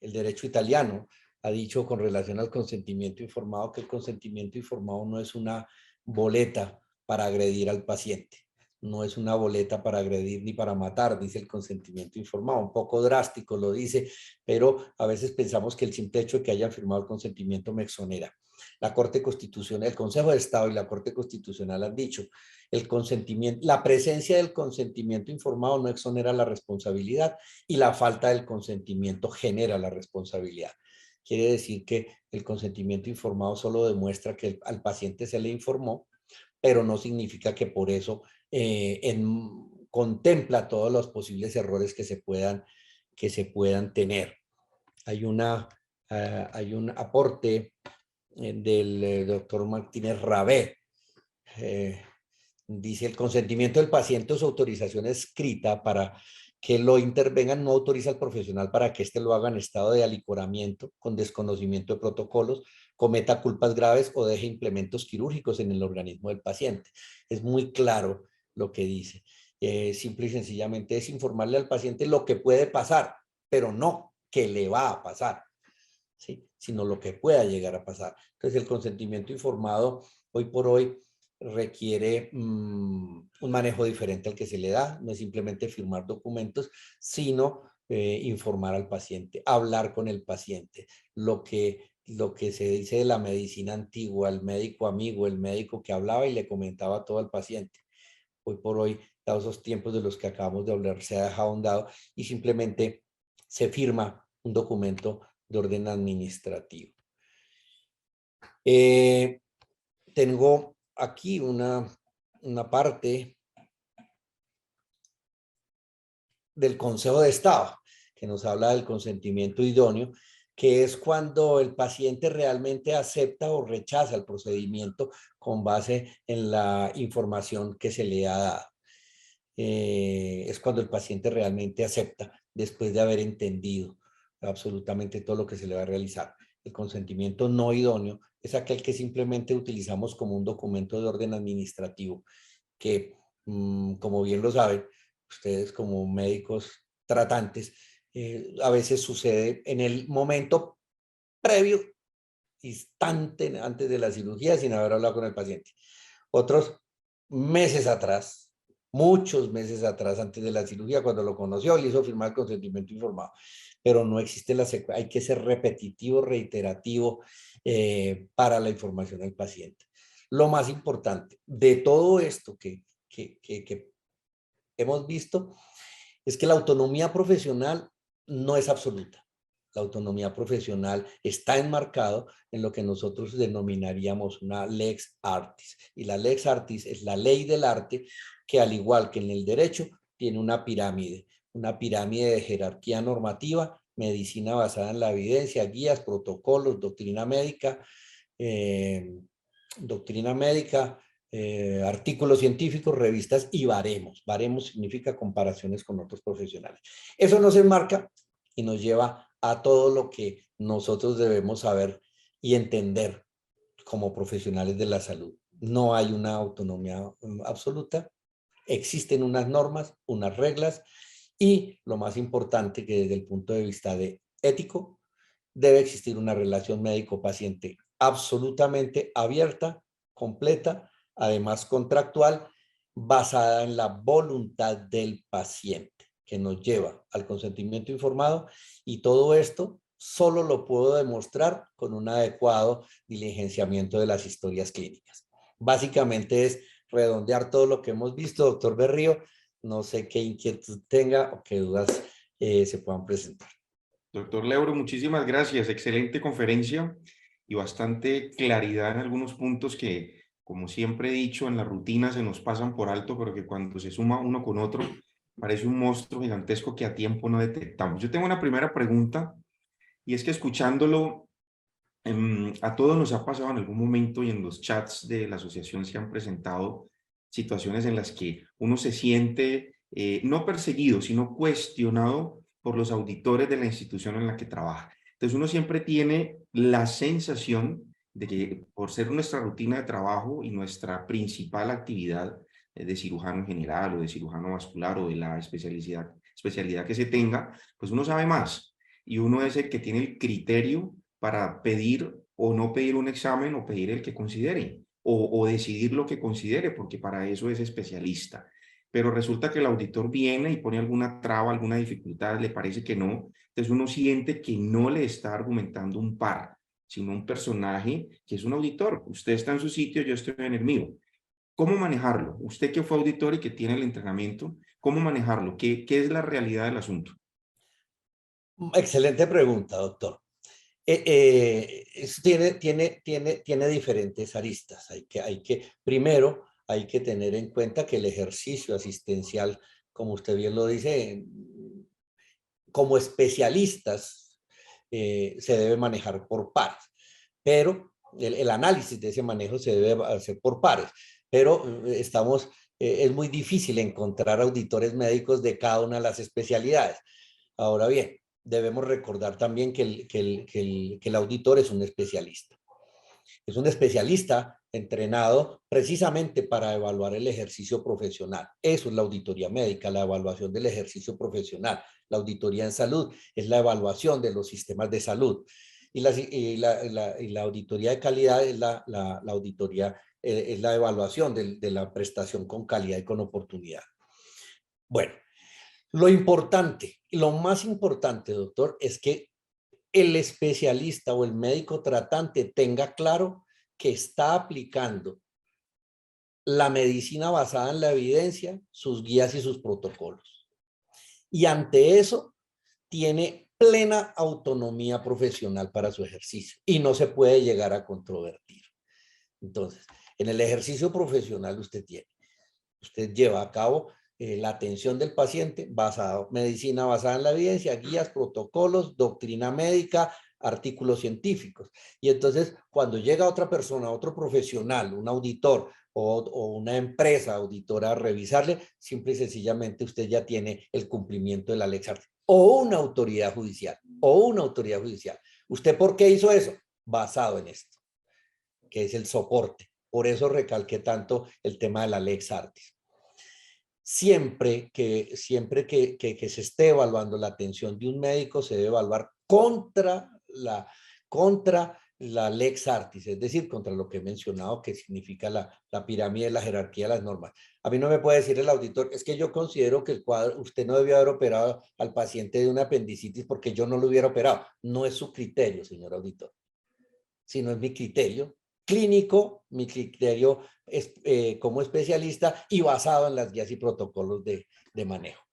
derecho italiano ha dicho con relación al consentimiento informado que el consentimiento informado no es una boleta para agredir al paciente. no es una boleta para agredir ni para matar, dice el consentimiento informado. Un poco drástico lo dice, pero a veces pensamos que el simple hecho de que hayan firmado el consentimiento me exonera. La Corte Constitucional, el Consejo de Estado y la Corte Constitucional han dicho, el consentimiento, la presencia del consentimiento informado no exonera la responsabilidad y la falta del consentimiento genera la responsabilidad. Quiere decir que el consentimiento informado solo demuestra que al paciente se le informó, pero no significa que por eso contempla todos los posibles errores que se puedan tener. Hay un aporte del doctor Martínez Rabé. Dice, el consentimiento del paciente o su autorización escrita para que lo intervengan no autoriza al profesional para que éste lo haga en estado de alicoramiento, con desconocimiento de protocolos, cometa culpas graves o deje implementos quirúrgicos en el organismo del paciente. Es muy claro lo que dice. Simple y sencillamente es informarle al paciente lo que puede pasar, pero no que le va a pasar, ¿sí? Sino lo que pueda llegar a pasar. Entonces el consentimiento informado hoy por hoy requiere un manejo diferente al que se le da, no es simplemente firmar documentos, sino informar al paciente, hablar con el paciente, lo que se dice de la medicina antigua, el médico amigo, el médico que hablaba y le comentaba todo al paciente. Hoy por hoy, dados esos tiempos de los que acabamos de hablar, se ha dejado a un lado y simplemente se firma un documento de orden administrativo. Tengo aquí una parte del Consejo de Estado que nos habla del consentimiento idóneo, que es cuando el paciente realmente acepta o rechaza el procedimiento con base en la información que se le ha dado. Es cuando el paciente realmente acepta después de haber entendido absolutamente todo lo que se le va a realizar. El consentimiento no idóneo es aquel que simplemente utilizamos como un documento de orden administrativo que, como bien lo saben, ustedes como médicos tratantes, a veces sucede en el momento previo, instante antes de la cirugía, sin haber hablado con el paciente. Otros meses atrás, muchos meses atrás, antes de la cirugía, cuando lo conoció, le hizo firmar el consentimiento informado. Pero no existe la secuencia, hay que ser repetitivo, reiterativo para la información del paciente. Lo más importante de todo esto que hemos visto es que la autonomía profesional no es absoluta. La autonomía profesional está enmarcado en lo que nosotros denominaríamos una lex artis. Y la lex artis es la ley del arte que, al igual que en el derecho, tiene una pirámide de jerarquía normativa, medicina basada en la evidencia, guías, protocolos, doctrina médica, artículos científicos, revistas y baremos. Baremos significa comparaciones con otros profesionales. Eso nos enmarca y nos lleva a todo lo que nosotros debemos saber y entender como profesionales de la salud. No hay una autonomía absoluta, existen unas normas, unas reglas y lo más importante que desde el punto de vista de ético debe existir una relación médico-paciente absolutamente abierta, completa, además contractual, basada en la voluntad del paciente, que nos lleva al consentimiento informado, y todo esto solo lo puedo demostrar con un adecuado diligenciamiento de las historias clínicas. Básicamente es redondear todo lo que hemos visto, doctor Berrío. No sé qué inquietud tenga o qué dudas se puedan presentar. Doctor Leuro, muchísimas gracias. Excelente conferencia y bastante claridad en algunos puntos que, como siempre he dicho, en la rutina se nos pasan por alto, pero que cuando se suma uno con otro, parece un monstruo gigantesco que a tiempo no detectamos. Yo tengo una primera pregunta y es que escuchándolo, a todos nos ha pasado en algún momento y en los chats de la asociación se han presentado situaciones en las que uno se siente no perseguido, sino cuestionado por los auditores de la institución en la que trabaja. Entonces uno siempre tiene la sensación de que por ser nuestra rutina de trabajo y nuestra principal actividad de cirujano general o de cirujano vascular o de la especialidad que se tenga, pues uno sabe más y uno es el que tiene el criterio para pedir o no pedir un examen o pedir el que considere o decidir lo que considere, porque para eso es especialista. pero resulta que el auditor viene y pone alguna traba, alguna dificultad, le parece que no, entonces uno siente que no le está argumentando un par, sino un personaje que es un auditor. Usted está en su sitio, yo estoy en el mío. ¿Cómo manejarlo? Usted que fue auditor y que tiene el entrenamiento, ¿cómo manejarlo? ¿Qué es la realidad del asunto? Excelente pregunta, doctor. Tiene diferentes aristas. Primero, hay que tener en cuenta que el ejercicio asistencial, como usted bien lo dice, como especialistas, se debe manejar por pares, pero el análisis de ese manejo se debe hacer por pares, pero es muy difícil encontrar auditores médicos de cada una de las especialidades. Ahora bien, debemos recordar también que el auditor es un especialista. Es un especialista entrenado precisamente para evaluar el ejercicio profesional. Eso es la auditoría médica, la evaluación del ejercicio profesional. La auditoría en salud es la evaluación de los sistemas de salud. Y la auditoría de calidad es la auditoría, es la evaluación de la prestación con calidad y con oportunidad. Bueno, lo importante, lo más importante, doctor, es que el especialista o el médico tratante tenga claro que está aplicando la medicina basada en la evidencia, sus guías y sus protocolos. Y ante eso, tiene plena autonomía profesional para su ejercicio y no se puede llegar a controvertir. Entonces, en el ejercicio profesional usted lleva a cabo la atención del paciente medicina basada en la evidencia, guías, protocolos, doctrina médica, artículos científicos. Y entonces, cuando llega otra persona, otro profesional, un auditor o una empresa auditora a revisarle, simple y sencillamente usted ya tiene el cumplimiento de la Lex Artis. O una autoridad judicial, ¿Usted por qué hizo eso? Basado en esto, que es el soporte. Por eso recalqué tanto el tema de la Lex Artis. Siempre que se esté evaluando la atención de un médico, se debe evaluar contra la Lex Artis, es decir, contra lo que he mencionado, que significa la pirámide, la jerarquía de las normas. A mí no me puede decir el auditor, es que yo considero que usted no debió haber operado al paciente de una apendicitis porque yo no lo hubiera operado. No es su criterio, señor auditor, sino es mi criterio clínico, mi criterio como especialista y basado en las guías y protocolos de manejo.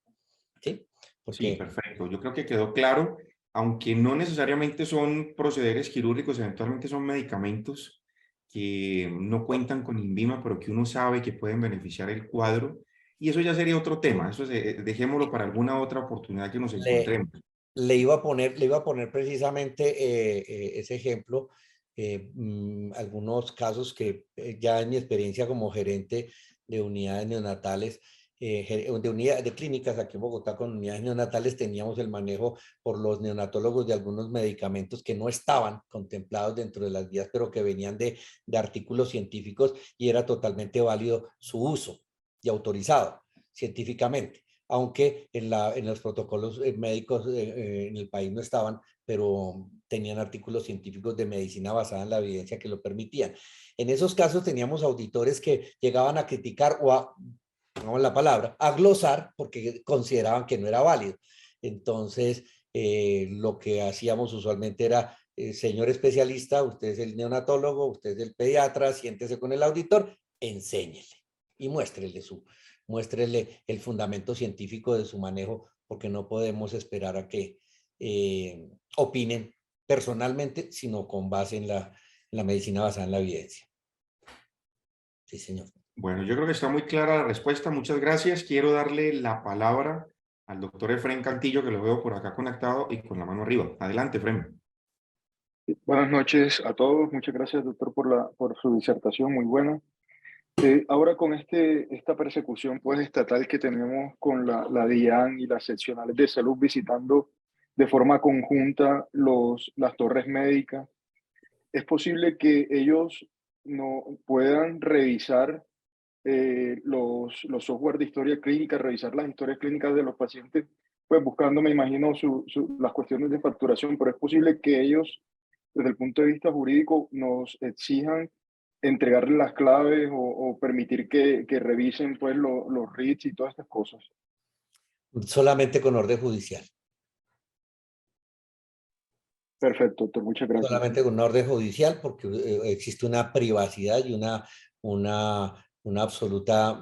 ¿Sí? Sí, Porque perfecto. Yo creo que quedó claro, aunque no necesariamente son procederes quirúrgicos, eventualmente son medicamentos que no cuentan con INVIMA, pero que uno sabe que pueden beneficiar el cuadro. Y eso ya sería otro tema. Eso dejémoslo para alguna otra oportunidad que nos encontremos. le iba a poner precisamente ese ejemplo, algunos casos que ya en mi experiencia como gerente de unidades neonatales, de clínicas aquí en Bogotá con unidades neonatales, teníamos el manejo por los neonatólogos de algunos medicamentos que no estaban contemplados dentro de las guías, pero que venían de artículos científicos y era totalmente válido su uso y autorizado científicamente, aunque en los protocolos médicos en el país no estaban, pero tenían artículos científicos de medicina basada en la evidencia que lo permitían. En esos casos teníamos auditores que llegaban a criticar o a, pongamos la palabra, a glosar porque consideraban que no era válido. Entonces, lo que hacíamos usualmente era, señor especialista, usted es el neonatólogo, usted es el pediatra, siéntese con el auditor, enséñele y muéstrele el fundamento científico de su manejo, porque no podemos esperar a que opinen personalmente, sino con base en la medicina basada en la evidencia. Sí, señor. Bueno, yo creo que está muy clara la respuesta. Muchas gracias. Quiero darle la palabra al doctor Efrén Cantillo, que lo veo por acá conectado y con la mano arriba. Adelante, Efrén. Buenas noches a todos. Muchas gracias, doctor, por su disertación, muy buena. Ahora con esta persecución pues, estatal que tenemos con la DIAN y las seccionales de salud visitando de forma conjunta las torres médicas, ¿es posible que ellos no puedan revisar los software de historia clínica, revisar las historias clínicas de los pacientes, pues buscando, me imagino, las cuestiones de facturación, pero es posible que ellos, desde el punto de vista jurídico, nos exijan entregarle las claves o permitir que revisen pues los RITs y todas estas cosas. Solamente con orden judicial. Perfecto, doctor, muchas gracias. Solamente con una orden judicial, porque existe una privacidad y una absoluta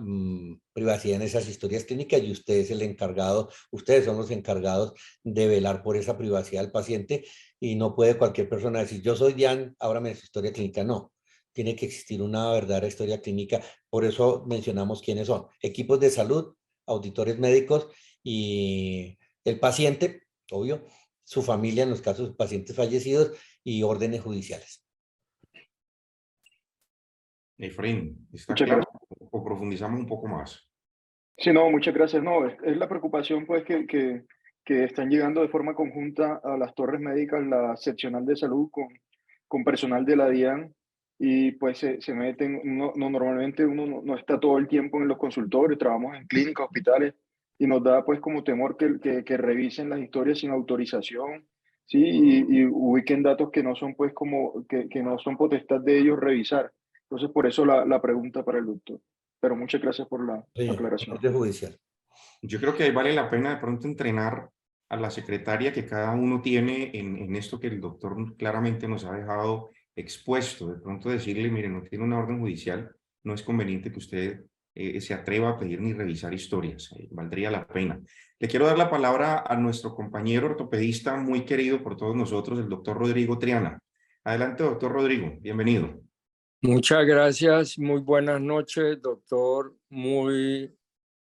privacidad en esas historias clínicas, y usted es el encargado, ustedes son los encargados de velar por esa privacidad del paciente, y no puede cualquier persona decir, yo soy Diane, ábrame su historia clínica. No, tiene que existir una verdadera historia clínica. Por eso mencionamos quiénes son: equipos de salud, auditores médicos y el paciente, obvio, su familia en los casos de pacientes fallecidos, y órdenes judiciales. Efraín, ¿está Muchas claro gracias. o profundizamos un poco más? Sí, no, muchas gracias. No, es la preocupación pues que están llegando de forma conjunta a las torres médicas, la seccional de salud con personal de la DIAN, y pues se meten, normalmente uno no está todo el tiempo en los consultorios, trabajamos en clínicas, hospitales, y nos da pues como temor que revisen las historias sin autorización, ¿sí? Y ubiquen datos que no son pues como, que no son potestad de ellos revisar. Entonces por eso la pregunta para el doctor. Pero muchas gracias por la aclaración. Orden judicial. Yo creo que ahí vale la pena de pronto entrenar a la secretaria que cada uno tiene en esto que el doctor claramente nos ha dejado expuesto. De pronto decirle, mire, no tiene una orden judicial, no es conveniente que usted se atreva a pedir ni revisar historias. Valdría la pena. Le quiero dar la palabra a nuestro compañero ortopedista muy querido por todos nosotros, el doctor Rodrigo Triana. Adelante, doctor Rodrigo, bienvenido. Muchas gracias, muy buenas noches, doctor. Muy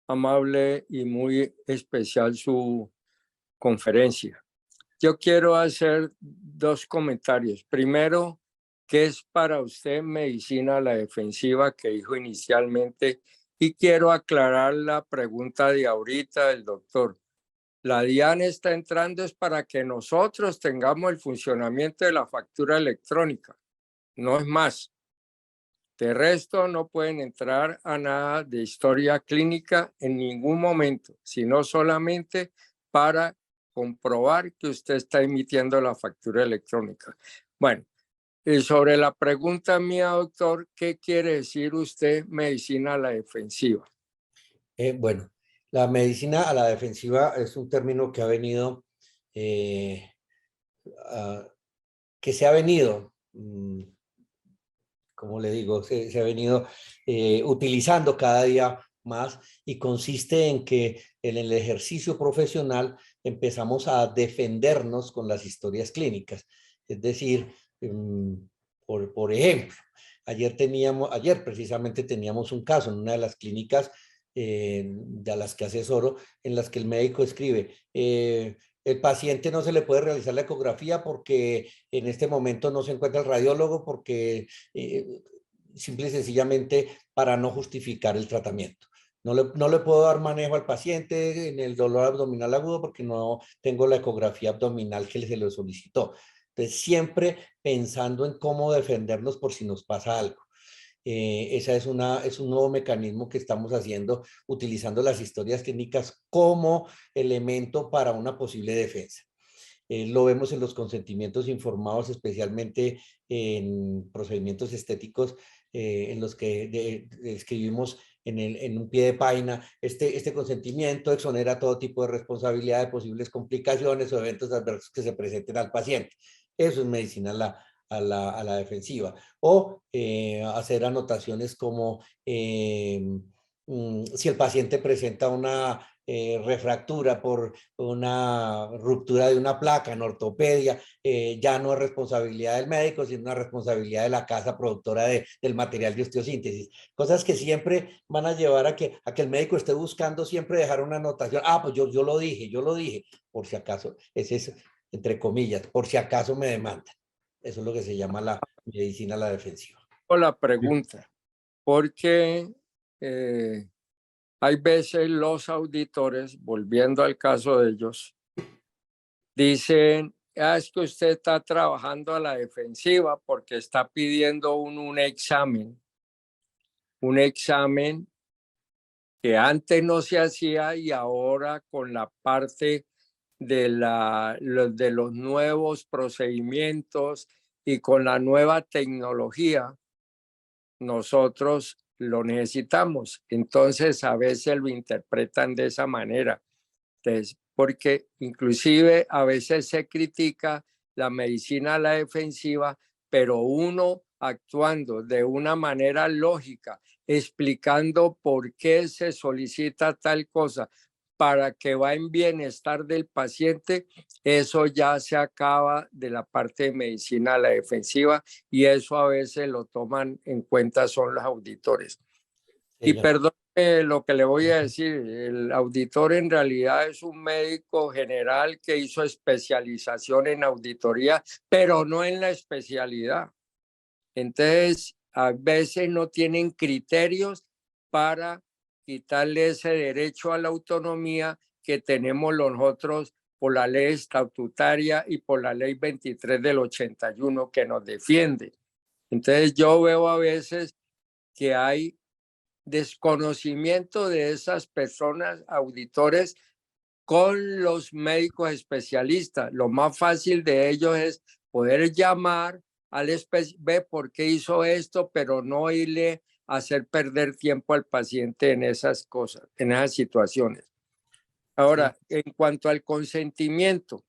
amable y muy especial su conferencia. Yo quiero hacer dos comentarios. Primero, ¿qué es para usted medicina a la defensiva que dijo inicialmente? Y quiero aclarar la pregunta de ahorita del doctor. La DIAN está entrando es para que nosotros tengamos el funcionamiento de la factura electrónica, no es más. De resto, no pueden entrar a nada de historia clínica en ningún momento, sino solamente para comprobar que usted está emitiendo la factura electrónica. Bueno, y sobre la pregunta mía, doctor, ¿qué quiere decir usted medicina a la defensiva? Bueno, la medicina a la defensiva es un término que ha venido, que se ha venido, como le digo, se ha venido utilizando cada día más, y consiste en que en el ejercicio profesional empezamos a defendernos con las historias clínicas. Es decir, por ejemplo, ayer precisamente teníamos un caso en una de las clínicas de las que asesoro, en las que el médico escribe, el paciente no se le puede realizar la ecografía porque en este momento no se encuentra el radiólogo, porque simple y sencillamente para no justificar el tratamiento. No le puedo dar manejo al paciente en el dolor abdominal agudo porque no tengo la ecografía abdominal que se le solicitó. Entonces, siempre pensando en cómo defendernos por si nos pasa algo. Esa es un nuevo mecanismo que estamos haciendo, utilizando las historias clínicas como elemento para una posible defensa. Lo vemos en los consentimientos informados, especialmente en procedimientos estéticos, en los que escribimos en un pie de página, este consentimiento exonera todo tipo de responsabilidad de posibles complicaciones o eventos adversos que se presenten al paciente. Eso es medicina a la defensiva. O hacer anotaciones como si el paciente presenta una refractura por una ruptura de una placa en ortopedia, ya no es responsabilidad del médico, sino una responsabilidad de la casa productora del material de osteosíntesis. Cosas que siempre van a llevar a que el médico esté buscando siempre dejar una anotación. Ah, pues yo lo dije, por si acaso. Ese es, entre comillas, por si acaso me demandan. Eso es lo que se llama la medicina a la defensiva. La pregunta, porque hay veces los auditores, volviendo al caso de ellos, dicen, es que usted está trabajando a la defensiva porque está pidiendo un examen que antes no se hacía y ahora con la parte de los nuevos procedimientos y con la nueva tecnología, nosotros lo necesitamos. Entonces a veces lo interpretan de esa manera. Entonces, porque inclusive a veces se critica la medicina a la defensiva, pero uno actuando de una manera lógica, explicando por qué se solicita tal cosa para que va en bienestar del paciente, eso ya se acaba de la parte de medicina a la defensiva y eso a veces lo toman en cuenta son los auditores. Y Señor. perdón lo que le voy a decir, el auditor en realidad es un médico general que hizo especialización en auditoría, pero no en la especialidad. Entonces, a veces no tienen criterios para quitarle ese derecho a la autonomía que tenemos nosotros por la ley estatutaria y por la ley 23 del 81 que nos defiende. Entonces, yo veo a veces que hay desconocimiento de esas personas, auditores, con los médicos especialistas. Lo más fácil de ellos es poder llamar al ve por qué hizo esto, pero no irle a hacer perder tiempo al paciente en esas cosas, en esas situaciones. Ahora, en cuanto al consentimiento,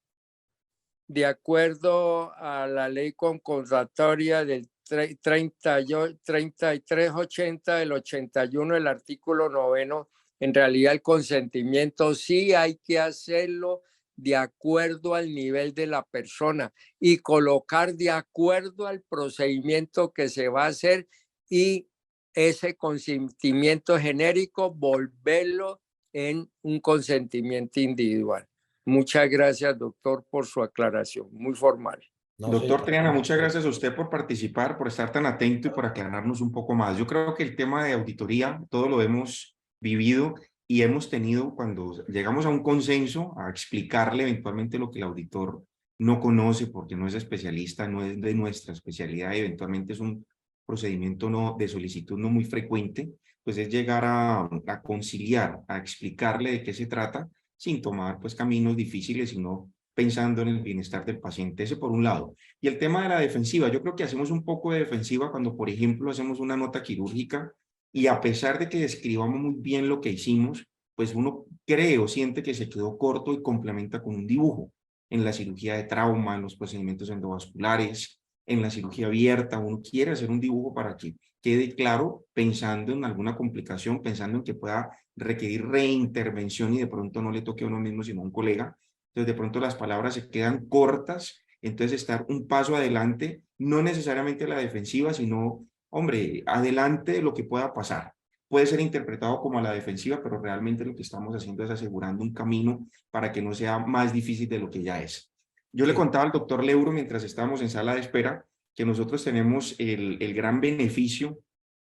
de acuerdo a la ley concordatoria del 3380 del 81, el artículo 9, en realidad el consentimiento sí hay que hacerlo de acuerdo al nivel de la persona y colocar de acuerdo al procedimiento que se va a hacer y ese consentimiento genérico volverlo en un consentimiento individual. Muchas gracias, doctor, por su aclaración, muy formal. No, Doctor señor. Triana, muchas gracias a usted por participar, por estar tan atento y por aclararnos un poco más. Yo creo que el tema de auditoría, todo lo hemos vivido y hemos tenido cuando llegamos a un consenso, a explicarle eventualmente lo que el auditor no conoce porque no es especialista, no es de nuestra especialidad, y eventualmente es un procedimiento de solicitud no muy frecuente, pues es llegar a conciliar, a explicarle de qué se trata, sin tomar pues caminos difíciles, sino pensando en el bienestar del paciente. Ese por un lado. Y el tema de la defensiva, yo creo que hacemos un poco de defensiva cuando, por ejemplo, hacemos una nota quirúrgica y a pesar de que describamos muy bien lo que hicimos, pues uno cree o siente que se quedó corto y complementa con un dibujo. En la cirugía de trauma, en los procedimientos endovasculares, en la cirugía abierta, uno quiere hacer un dibujo para que quede claro, pensando en alguna complicación, pensando en que pueda requerir reintervención y de pronto no le toque a uno mismo, sino a un colega. Entonces, de pronto las palabras se quedan cortas, entonces estar un paso adelante, no necesariamente a la defensiva, sino, hombre, adelante de lo que pueda pasar. Puede ser interpretado como a la defensiva, pero realmente lo que estamos haciendo es asegurando un camino para que no sea más difícil de lo que ya es. Yo le contaba al doctor Leuro mientras estábamos en sala de espera que nosotros tenemos el gran beneficio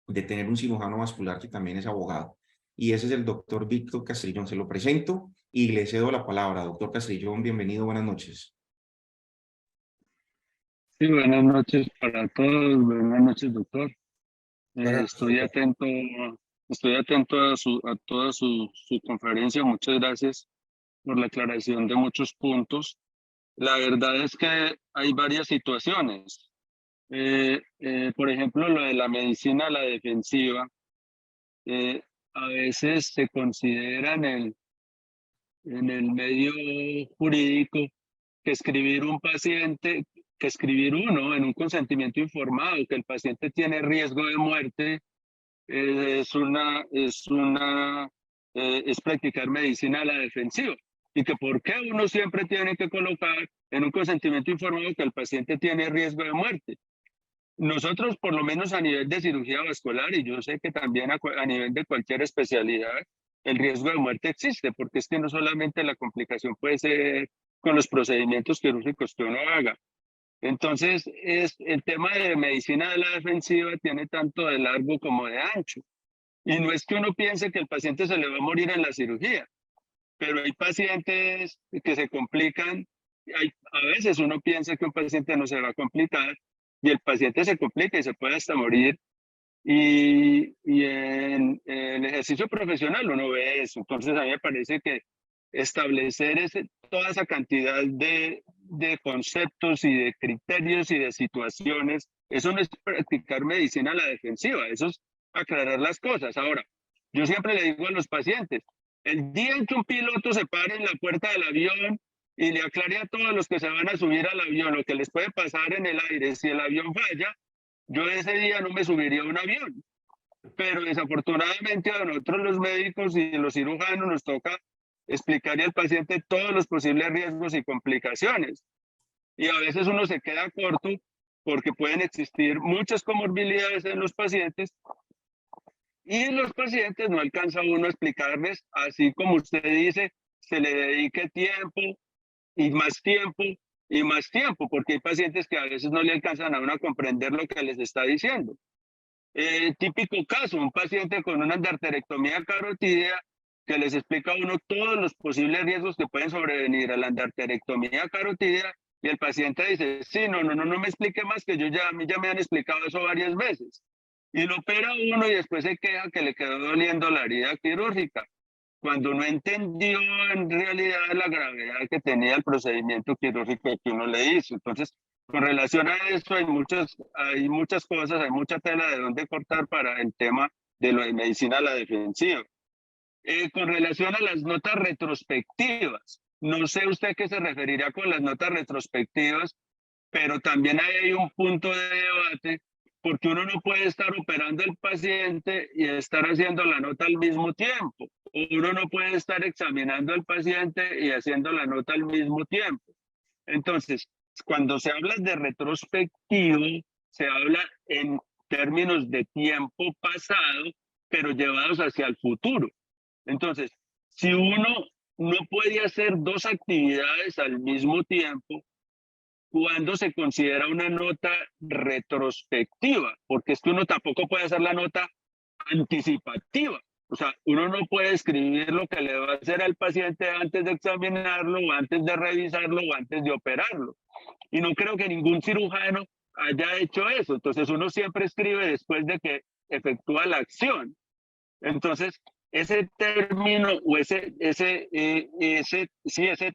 de tener un cirujano vascular que también es abogado. Y ese es el doctor Víctor Castrillón. Se lo presento y le cedo la palabra. Doctor Castrillón, bienvenido, buenas noches. Sí, buenas noches para todos, buenas noches, doctor. Estoy atento a toda su conferencia. Muchas gracias por la aclaración de muchos puntos. La verdad es que hay varias situaciones. Por ejemplo, lo de la medicina a la defensiva, a veces se considera en el medio jurídico que escribir uno en un consentimiento informado, que el paciente tiene riesgo de muerte, es practicar medicina a la defensiva. Y que por qué uno siempre tiene que colocar en un consentimiento informado que el paciente tiene riesgo de muerte. Nosotros, por lo menos a nivel de cirugía vascular, y yo sé que también a nivel de cualquier especialidad, el riesgo de muerte existe, porque es que no solamente la complicación puede ser con los procedimientos quirúrgicos que uno haga. Entonces, el tema de medicina de la defensiva tiene tanto de largo como de ancho. Y no es que uno piense que el paciente se le va a morir en la cirugía, pero hay pacientes que se complican. A veces uno piensa que un paciente no se va a complicar y el paciente se complica y se puede hasta morir. Y en el ejercicio profesional uno ve eso. Entonces, a mí me parece que establecer toda esa cantidad de conceptos y de criterios y de situaciones. Eso no es practicar medicina a la defensiva, eso es aclarar las cosas. Ahora, yo siempre le digo a los pacientes, el día en que un piloto se pare en la puerta del avión y le aclare a todos los que se van a subir al avión lo que les puede pasar en el aire si el avión falla, yo ese día no me subiría a un avión. Pero desafortunadamente a nosotros los médicos y los cirujanos nos toca explicarle al paciente todos los posibles riesgos y complicaciones. Y a veces uno se queda corto porque pueden existir muchas comorbilidades en los pacientes y los pacientes no alcanza uno a explicarles, así como usted dice, se le dedique tiempo y más tiempo y más tiempo, porque hay pacientes que a veces no le alcanzan a uno a comprender lo que les está diciendo. Típico caso, un paciente con una endarterectomía carotídea que les explica a uno todos los posibles riesgos que pueden sobrevenir a la endarterectomía carotídea y el paciente dice, sí, no me explique más, que a mí ya me han explicado eso varias veces. Y lo opera uno y después se queja que le quedó doliendo la herida quirúrgica, cuando no entendió en realidad la gravedad que tenía el procedimiento quirúrgico que uno le hizo. Entonces, con relación a eso hay muchas cosas, hay mucha tela de dónde cortar para el tema de lo de medicina a la defensiva. Con relación a las notas retrospectivas, no sé usted qué se referirá con las notas retrospectivas, pero también hay un punto de debate, porque uno no puede estar operando al paciente y estar haciendo la nota al mismo tiempo. Uno no puede estar examinando al paciente y haciendo la nota al mismo tiempo. Entonces, cuando se habla de retrospectivo, se habla en términos de tiempo pasado, pero llevados hacia el futuro. Entonces, si uno no puede hacer dos actividades al mismo tiempo, ¿cuándo se considera una nota retrospectiva? Porque es que uno tampoco puede hacer la nota anticipativa. O sea, uno no puede escribir lo que le va a hacer al paciente antes de examinarlo, o antes de revisarlo, o antes de operarlo. Y no creo que ningún cirujano haya hecho eso. Entonces, uno siempre escribe después de que efectúa la acción. Entonces, ese término o ese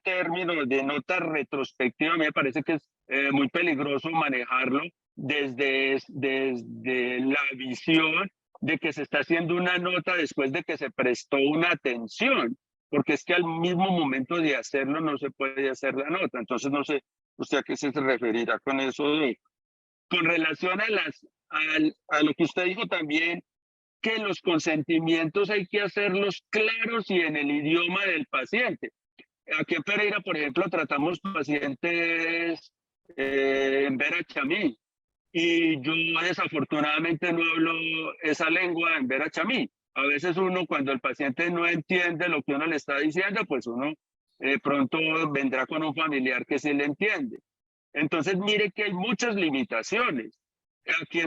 término de nota retrospectiva me parece que es muy peligroso manejarlo desde la visión de que se está haciendo una nota después de que se prestó una atención, porque es que al mismo momento de hacerlo no se puede hacer la nota. Entonces, no sé usted a qué se referirá con eso. Con relación a lo que usted dijo también, que los consentimientos hay que hacerlos claros y en el idioma del paciente. Aquí en Pereira, por ejemplo, tratamos pacientes en Vera Chamí y yo desafortunadamente no hablo esa lengua en Vera Chamí. A veces uno, cuando el paciente no entiende lo que uno le está diciendo, pues uno pronto vendrá con un familiar que sí le entiende. Entonces, mire que hay muchas limitaciones. Aquí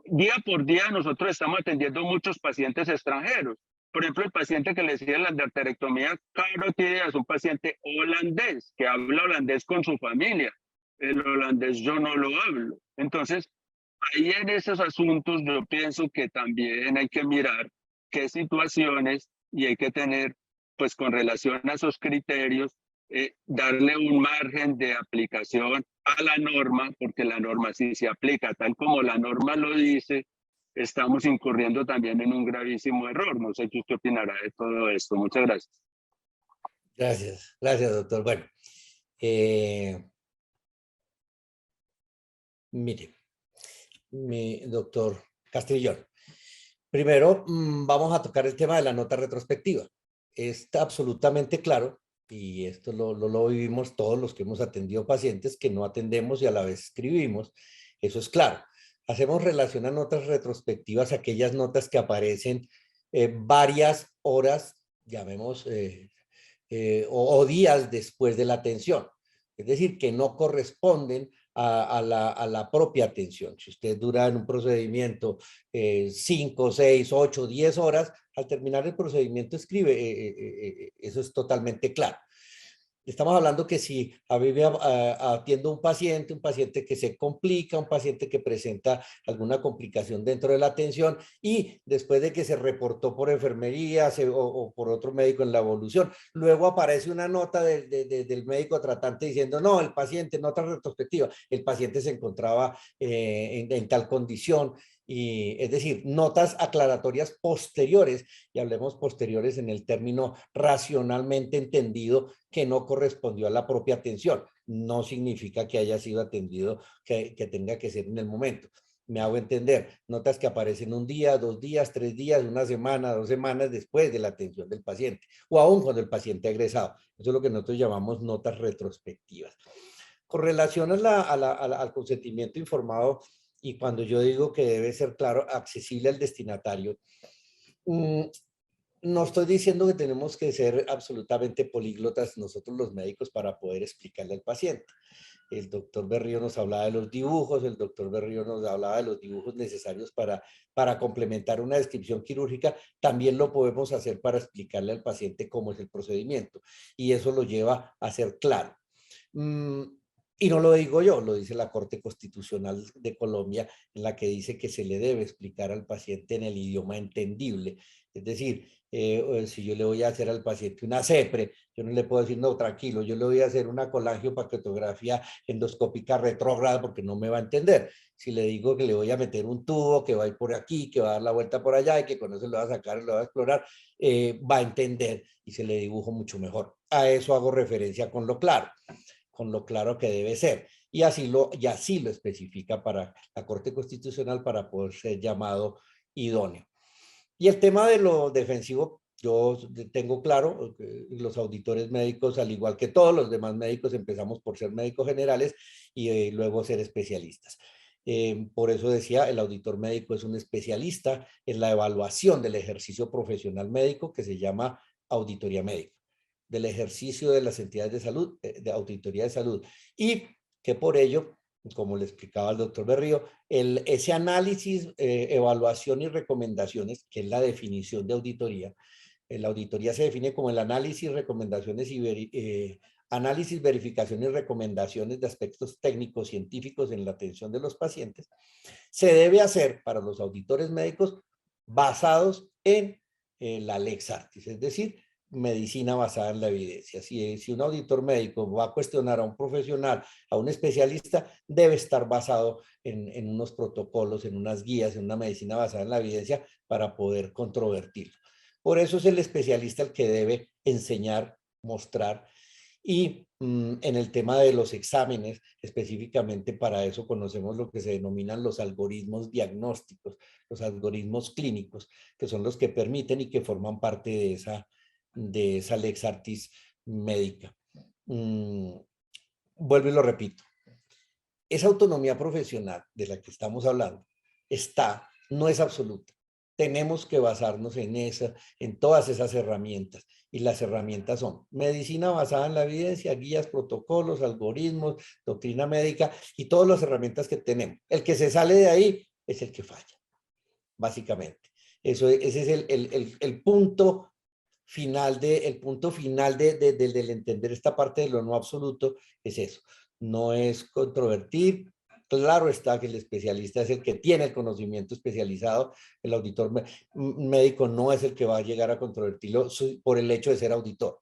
día por día nosotros estamos atendiendo muchos pacientes extranjeros. Por ejemplo, el paciente que le decía la endarterectomía carotídea es un paciente holandés que habla holandés con su familia. El holandés yo no lo hablo. Entonces, ahí en esos asuntos yo pienso que también hay que mirar qué situaciones y hay que tener, pues con relación a esos criterios, darle un margen de aplicación a la norma, porque la norma si se aplica tal como la norma lo dice, estamos incurriendo también en un gravísimo error. No sé qué usted opinará de todo esto. Muchas gracias. Gracias, doctor. Bueno, mire, mi doctor Castrillón. Primero, vamos a tocar el tema de la nota retrospectiva. Está absolutamente claro, y esto lo vivimos todos los que hemos atendido pacientes que no atendemos y a la vez escribimos. Eso es claro. Hacemos relación a notas retrospectivas, aquellas notas que aparecen varias horas, llamemos, o días después de la atención. Es decir, que no corresponden a la propia atención. Si usted dura en un procedimiento 5, 6, 8, 10 horas, al terminar el procedimiento escribe, eso es totalmente claro. Estamos hablando que si atiendo a un paciente que se complica, un paciente que presenta alguna complicación dentro de la atención y después de que se reportó por enfermería o por otro médico en la evolución, luego aparece una nota del médico tratante diciendo, no, el paciente, nota retrospectiva, el paciente se encontraba en tal condición. Y, es decir, notas aclaratorias posteriores, y hablemos posteriores en el término racionalmente entendido, que no correspondió a la propia atención. No significa que haya sido atendido, que tenga que ser en el momento. Me hago entender, notas que aparecen un día, 2 días, 3 días, una semana, 2 semanas después de la atención del paciente, o aún cuando el paciente ha egresado. Eso es lo que nosotros llamamos notas retrospectivas. Con relación al consentimiento informado, y cuando yo digo que debe ser claro, accesible al destinatario, no estoy diciendo que tenemos que ser absolutamente políglotas nosotros los médicos para poder explicarle al paciente. El doctor Berrío nos hablaba de los dibujos, el doctor Berrío nos hablaba de los dibujos necesarios para complementar una descripción quirúrgica. También lo podemos hacer para explicarle al paciente cómo es el procedimiento. Y eso lo lleva a ser claro. Y no lo digo yo, lo dice la Corte Constitucional de Colombia, en la que dice que se le debe explicar al paciente en el idioma entendible. Es decir, si yo le voy a hacer al paciente una CEPRE, yo no le puedo decir, no, tranquilo, yo le voy a hacer una colangiopaquetografía endoscópica retrógrada porque no me va a entender. Si le digo que le voy a meter un tubo, que va a ir por aquí, que va a dar la vuelta por allá y que con eso lo va a sacar y lo va a explorar, va a entender y se le dibujo mucho mejor. A eso hago referencia con lo claro que debe ser. Y así lo especifica para la Corte Constitucional para poder ser llamado idóneo. Y el tema de lo defensivo, yo tengo claro, los auditores médicos, al igual que todos los demás médicos, empezamos por ser médicos generales y luego ser especialistas. Por eso decía, el auditor médico es un especialista en la evaluación del ejercicio profesional médico que se llama auditoría médica, del ejercicio de las entidades de salud, de auditoría de salud, y que por ello, como le explicaba el doctor Berrío, ese análisis, evaluación y recomendaciones, que es la definición de auditoría. La auditoría se define como el análisis, recomendaciones y análisis, verificación y recomendaciones de aspectos técnicos científicos en la atención de los pacientes. Se debe hacer para los auditores médicos basados en la Lex Artis, es decir, medicina basada en la evidencia. Si un auditor médico va a cuestionar a un profesional, a un especialista, debe estar basado en unos protocolos, en unas guías, en una medicina basada en la evidencia para poder controvertirlo. Por eso es el especialista el que debe enseñar, mostrar. Y en el tema de los exámenes, específicamente para eso conocemos lo que se denominan los algoritmos diagnósticos, los algoritmos clínicos, que son los que permiten y que forman parte de esa Lex Artis médica. Vuelvo y lo repito. Esa autonomía profesional de la que estamos hablando no es absoluta. Tenemos que basarnos en todas esas herramientas. Y las herramientas son medicina basada en la evidencia, guías, protocolos, algoritmos, doctrina médica y todas las herramientas que tenemos. El que se sale de ahí es el que falla, básicamente. Ese es el punto final del entender esta parte de lo no absoluto, es eso. No es controvertir. Claro está que el especialista es el que tiene el conocimiento especializado, el auditor médico no es el que va a llegar a controvertirlo por el hecho de ser auditor.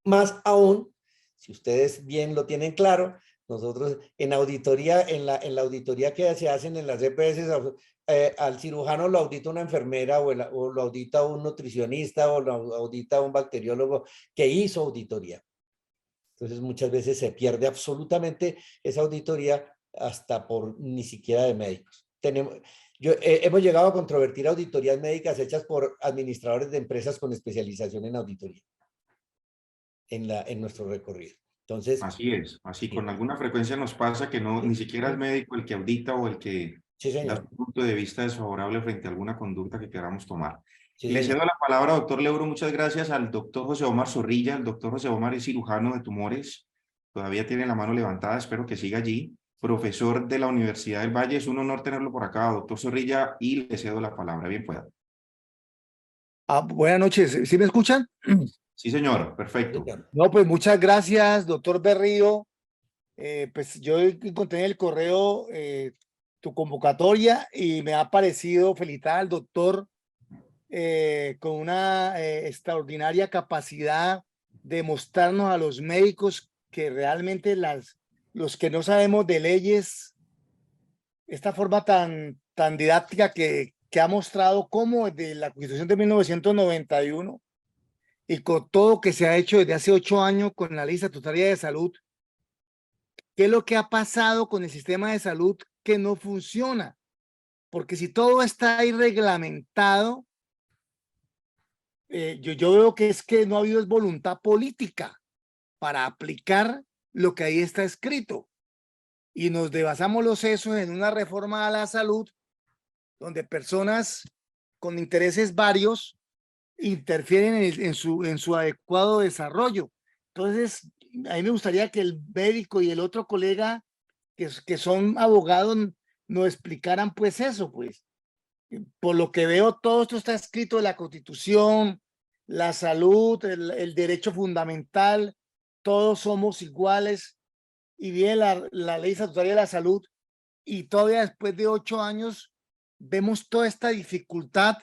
Más aún, si ustedes bien lo tienen claro, nosotros en auditoría, en la auditoría que se hacen en las EPS, al cirujano lo audita una enfermera o lo audita un nutricionista o lo audita un bacteriólogo que hizo auditoría. Entonces muchas veces se pierde absolutamente esa auditoría hasta por ni siquiera de médicos. Hemos llegado a controvertir auditorías médicas hechas por administradores de empresas con especialización en auditoría en nuestro recorrido. Entonces, así es, así sí. Con alguna frecuencia nos pasa que ni siquiera es médico el que audita o el que da su punto de vista desfavorable frente a alguna conducta que queramos tomar. Sí, Le cedo la palabra, doctor Leuro, muchas gracias al doctor José Omar Zorrilla. El doctor José Omar es cirujano de tumores, todavía tiene la mano levantada, espero que siga allí. Profesor de la Universidad del Valle, es un honor tenerlo por acá, doctor Zorrilla, y le cedo la palabra, bien pueda. Buenas noches, ¿sí me escuchan? Sí, señor, perfecto. Señor. No, pues muchas gracias, doctor Berrío. Pues yo encontré en el correo tu convocatoria y me ha parecido felicitar al doctor con una extraordinaria capacidad de mostrarnos a los médicos que realmente los que no sabemos de leyes, esta forma tan didáctica que ha mostrado cómo desde la Constitución de 1991 y con todo que se ha hecho desde hace 8 años con la Ley Estatutaria de Salud, ¿qué es lo que ha pasado con el sistema de salud que no funciona? Porque si todo está ahí reglamentado, yo veo que es que no ha habido voluntad política para aplicar lo que ahí está escrito. Y nos basamos los sesos en una reforma a la salud donde personas con intereses varios interfieren en su adecuado desarrollo. Entonces, a mí me gustaría que el médico y el otro colega que son abogados nos explicaran pues eso, pues. Por lo que veo, todo esto está escrito en la Constitución, la salud, el derecho fundamental, todos somos iguales y viene la Ley Estatutaria de la Salud y todavía después de 8 años vemos toda esta dificultad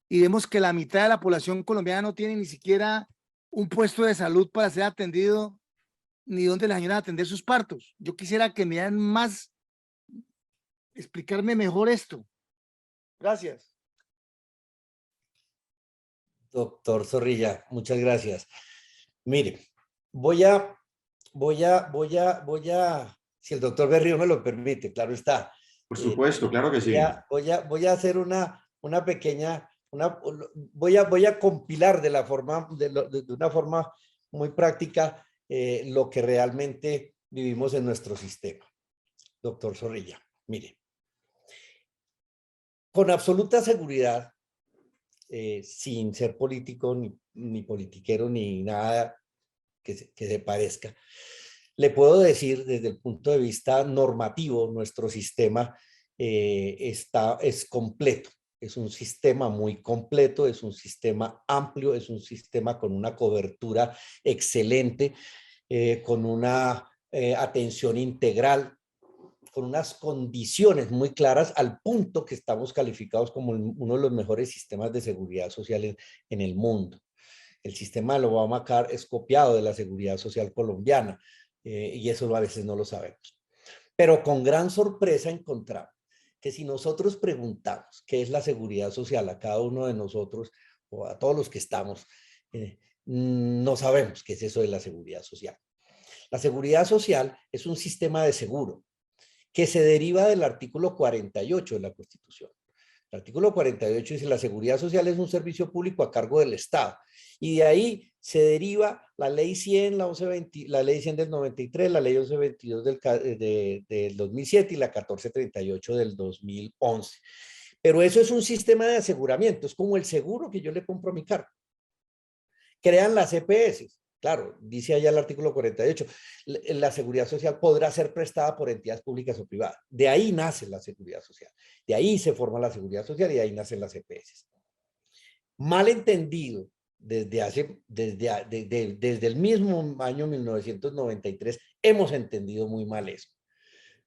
y vemos que la mitad de la población colombiana no tiene ni siquiera un puesto de salud para ser atendido ni donde les ayudan a atender sus partos. Yo quisiera que me den más, explicarme mejor esto. Gracias. Doctor Zorrilla, muchas gracias. Mire, si el doctor Berrío me lo permite, claro está. Por supuesto, claro que sí. Voy a hacer una pequeña, voy a compilar de una forma muy práctica lo que realmente vivimos en nuestro sistema. Doctor Zorrilla, mire, con absoluta seguridad, sin ser político, ni politiquero, ni nada que se parezca, le puedo decir desde el punto de vista normativo, nuestro sistema es completo. Es un sistema muy completo, es un sistema amplio, es un sistema con una cobertura excelente, con una atención integral, con unas condiciones muy claras al punto que estamos calificados como uno de los mejores sistemas de seguridad social en el mundo. El sistema de Obamacare es copiado de la seguridad social colombiana y eso a veces no lo sabemos. Pero con gran sorpresa encontramos que si nosotros preguntamos qué es la seguridad social a cada uno de nosotros o a todos los que estamos, no sabemos qué es eso de la seguridad social. La seguridad social es un sistema de seguro que se deriva del artículo 48 de la Constitución. El artículo 48 dice: la seguridad social es un servicio público a cargo del Estado. Y de ahí se deriva la ley 100, la ley 100 del 93, la ley 1122 del 2007 y la 1438 del 2011. Pero eso es un sistema de aseguramiento, es como el seguro que yo le compro a mi carro. Crean las EPS. Claro, dice allá el artículo 48, la seguridad social podrá ser prestada por entidades públicas o privadas. De ahí nace la seguridad social. De ahí se forma la seguridad social y de ahí nacen las EPS. Mal entendido, desde el mismo año 1993, hemos entendido muy mal eso.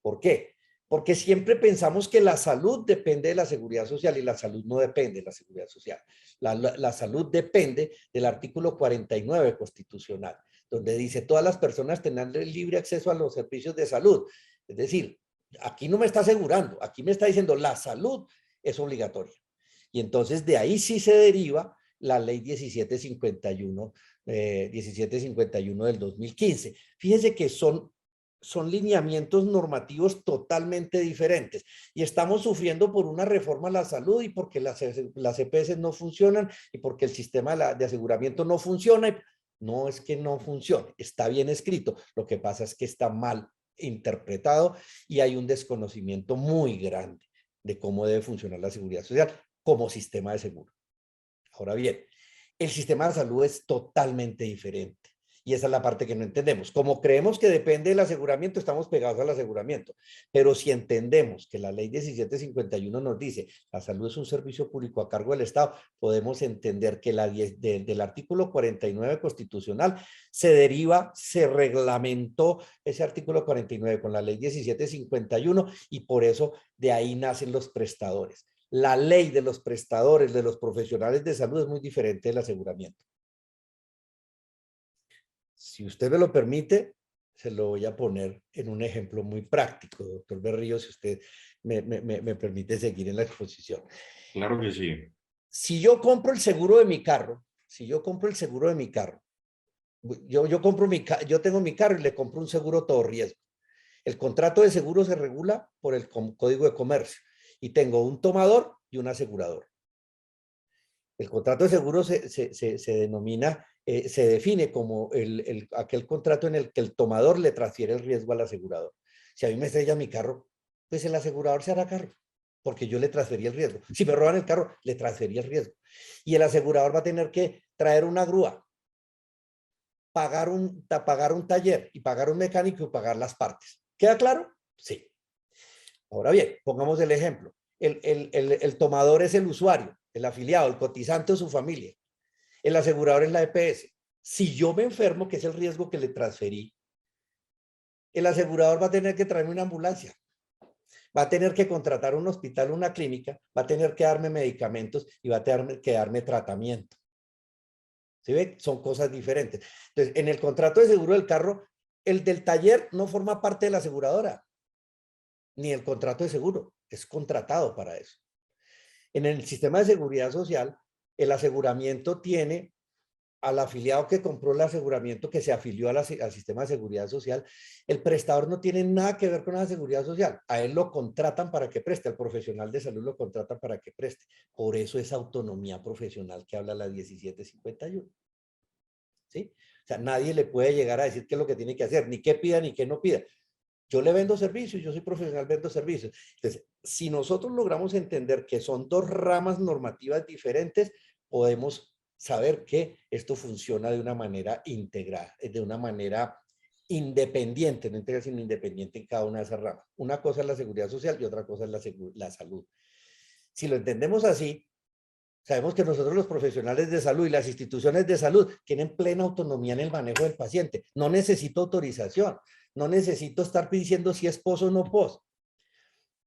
¿Por qué? Porque siempre pensamos que la salud depende de la seguridad social y la salud no depende de la seguridad social. La salud depende del artículo 49 constitucional, donde dice todas las personas tendrán el libre acceso a los servicios de salud. Es decir, aquí no me está asegurando, aquí me está diciendo la salud es obligatoria. Y entonces de ahí sí se deriva la ley 1751 del 2015. Fíjense que son lineamientos normativos totalmente diferentes y estamos sufriendo por una reforma a la salud y porque las EPS no funcionan y porque el sistema de aseguramiento no funciona. No es que no funcione, está bien escrito, lo que pasa es que está mal interpretado y hay un desconocimiento muy grande de cómo debe funcionar la seguridad social como sistema de seguro. Ahora bien, el sistema de salud es totalmente diferente Y esa es la parte que no entendemos. Como creemos que depende del aseguramiento, estamos pegados al aseguramiento. Pero si entendemos que la ley 1751 nos dice la salud es un servicio público a cargo del Estado, podemos entender que del artículo 49 constitucional se deriva, se reglamentó ese artículo 49 con la ley 1751 y por eso de ahí nacen los prestadores. La ley de los prestadores, de los profesionales de salud es muy diferente del aseguramiento. Si usted me lo permite, se lo voy a poner en un ejemplo muy práctico, doctor Berrío, si usted me permite seguir en la exposición. Claro que sí. Si yo compro el seguro de mi carro, yo tengo mi carro y le compro un seguro todo riesgo. El contrato de seguro se regula por el Código de Comercio y tengo un tomador y un asegurador. El contrato de seguro se denomina, se define como aquel contrato en el que el tomador le transfiere el riesgo al asegurador. Si a mí me estrella mi carro, pues el asegurador se hará cargo, porque yo le transferí el riesgo. Si me roban el carro, le transferí el riesgo. Y el asegurador va a tener que traer una grúa, pagar un taller y pagar un mecánico y pagar las partes. ¿Queda claro? Sí. Ahora bien, pongamos el ejemplo. El tomador es el usuario, el afiliado, el cotizante o su familia. El asegurador es la EPS. Si yo me enfermo, que es el riesgo que le transferí, el asegurador va a tener que traerme una ambulancia, va a tener que contratar un hospital, una clínica, va a tener que darme medicamentos y va a tener que darme tratamiento. ¿Sí ve? Son cosas diferentes. Entonces, en el contrato de seguro del carro, el del taller no forma parte de la aseguradora, ni el contrato de seguro, es contratado para eso. En el sistema de seguridad social, el aseguramiento tiene al afiliado que compró el aseguramiento, que se afilió al sistema de seguridad social. El prestador no tiene nada que ver con la seguridad social. A él lo contratan para que preste, al profesional de salud lo contratan para que preste. Por eso es autonomía profesional que habla la 1751. ¿Sí? O sea, nadie le puede llegar a decir qué es lo que tiene que hacer, ni qué pida, ni qué no pida. Yo le vendo servicios, yo soy profesional, vendo servicios. Entonces, si nosotros logramos entender que son dos ramas normativas diferentes, podemos saber que esto funciona de una manera integrada, de una manera independiente, no integrada, sino independiente en cada una de esas ramas. Una cosa es la seguridad social y otra cosa es la salud. Si lo entendemos así, sabemos que nosotros los profesionales de salud y las instituciones de salud tienen plena autonomía en el manejo del paciente. No necesito autorización, no necesito estar diciendo si es POS o no POS.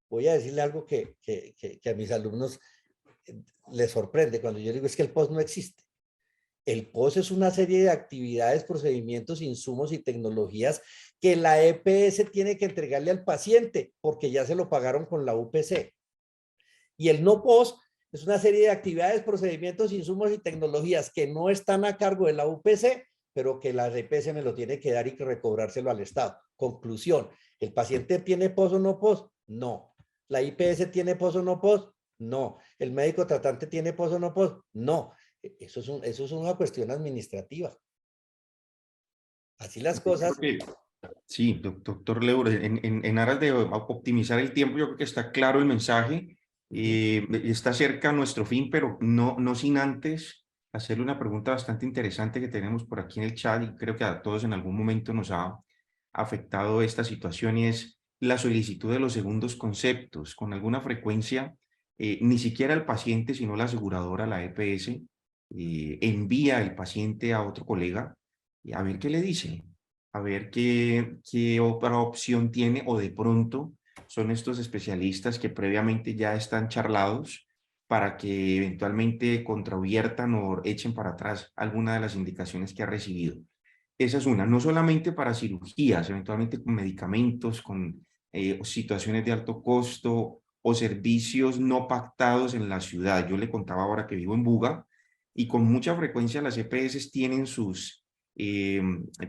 Voy a decirle algo que a mis alumnos les sorprende cuando yo digo es que el POS no existe. El POS es una serie de actividades, procedimientos, insumos y tecnologías que la EPS tiene que entregarle al paciente porque ya se lo pagaron con la UPC. Y el no POS es una serie de actividades, procedimientos, insumos y tecnologías que no están a cargo de la UPC, pero que la EPS me lo tiene que dar y que recobrárselo al Estado. Conclusión, ¿el paciente tiene POS o no POS? No. ¿La IPS tiene POS o no POS? No. ¿El médico tratante tiene POS o no POS? No. Eso es una cuestión administrativa. Así las cosas. Sí, doctor Leuro, en aras de optimizar el tiempo, yo creo que está claro el mensaje. Está cerca nuestro fin, pero no sin antes hacerle una pregunta bastante interesante que tenemos por aquí en el chat y creo que a todos en algún momento nos ha afectado esta situación y es la solicitud de los segundos conceptos. Con alguna frecuencia, ni siquiera el paciente, sino la aseguradora, la EPS, envía el paciente a otro colega y a ver qué le dice, a ver qué otra opción tiene o de pronto son estos especialistas que previamente ya están charlados para que eventualmente contraviertan o echen para atrás alguna de las indicaciones que ha recibido. Esa es una, no solamente para cirugías, eventualmente con medicamentos, con situaciones de alto costo o servicios no pactados en la ciudad. Yo le contaba ahora que vivo en Buga y con mucha frecuencia las EPS tienen sus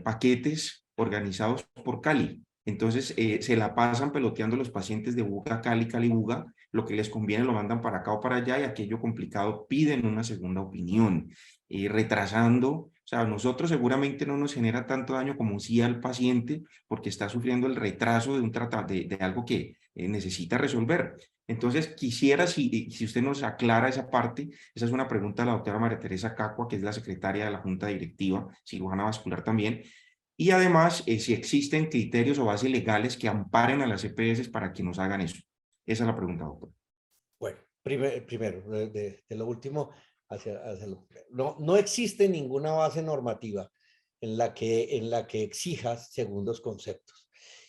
paquetes organizados por Cali. Entonces se la pasan peloteando los pacientes de Buga, Cali, Cali, Buga, lo que les conviene lo mandan para acá o para allá y aquello complicado piden una segunda opinión, retrasando, o sea, a nosotros seguramente no nos genera tanto daño como sí al paciente porque está sufriendo el retraso de, de algo que necesita resolver, Entonces, quisiera si usted nos aclara esa parte. Esa es una pregunta de la doctora María Teresa Cacua, que es la secretaria de la Junta Directiva, cirujana vascular también. Y además, si existen criterios o bases legales que amparen a las EPS para que nos hagan eso. Esa es la pregunta, doctor. Bueno, primero, de lo último hacia lo primero. No existe ninguna base normativa en la que exijas segundos conceptos.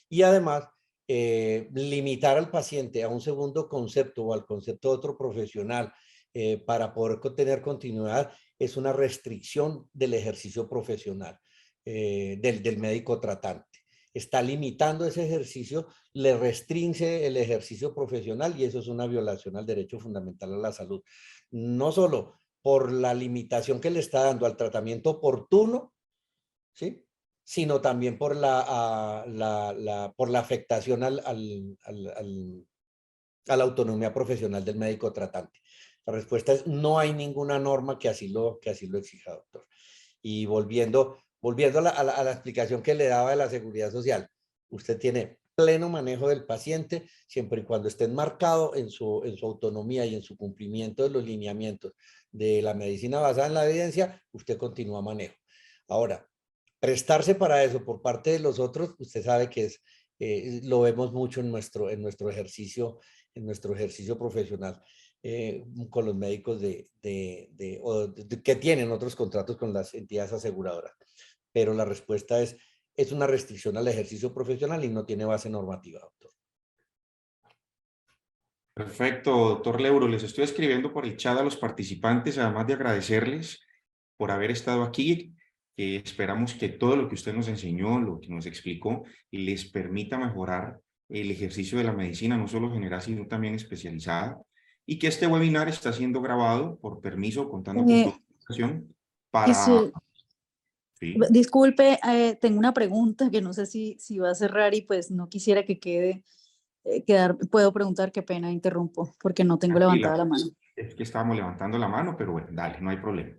Y además, limitar al paciente a un segundo concepto o al concepto de otro profesional para poder tener continuidad es una restricción del ejercicio profesional del médico tratante. Está limitando ese ejercicio, le restringe el ejercicio profesional y eso es una violación al derecho fundamental a la salud. No solo por la limitación que le está dando al tratamiento oportuno, ¿sí?, sino también por la afectación a la autonomía profesional del médico tratante. La respuesta es no hay ninguna norma que así lo exija, doctor. Y volviendo a la explicación que le daba de la seguridad social, usted tiene pleno manejo del paciente siempre y cuando esté enmarcado en su autonomía y en su cumplimiento de los lineamientos de la medicina basada en la evidencia, usted continúa manejo. Ahora, prestarse para eso por parte de los otros, usted sabe que lo vemos mucho en nuestro ejercicio profesional. Con los médicos que tienen otros contratos con las entidades aseguradoras. Pero la respuesta es una restricción al ejercicio profesional y no tiene base normativa, doctor. Perfecto, doctor Leuro. Les estoy escribiendo por el chat a los participantes, además de agradecerles por haber estado aquí. Esperamos que todo lo que usted nos enseñó, lo que nos explicó, les permita mejorar el ejercicio de la medicina, no solo general, sino también especializada. Y que este webinar está siendo grabado por permiso, contando con su autorización para... Sí. Disculpe, tengo una pregunta que no sé si va a cerrar y pues no quisiera que puedo preguntar, qué pena, interrumpo, porque no tengo levantada la mano. Es que estábamos levantando la mano, pero bueno, dale, no hay problema.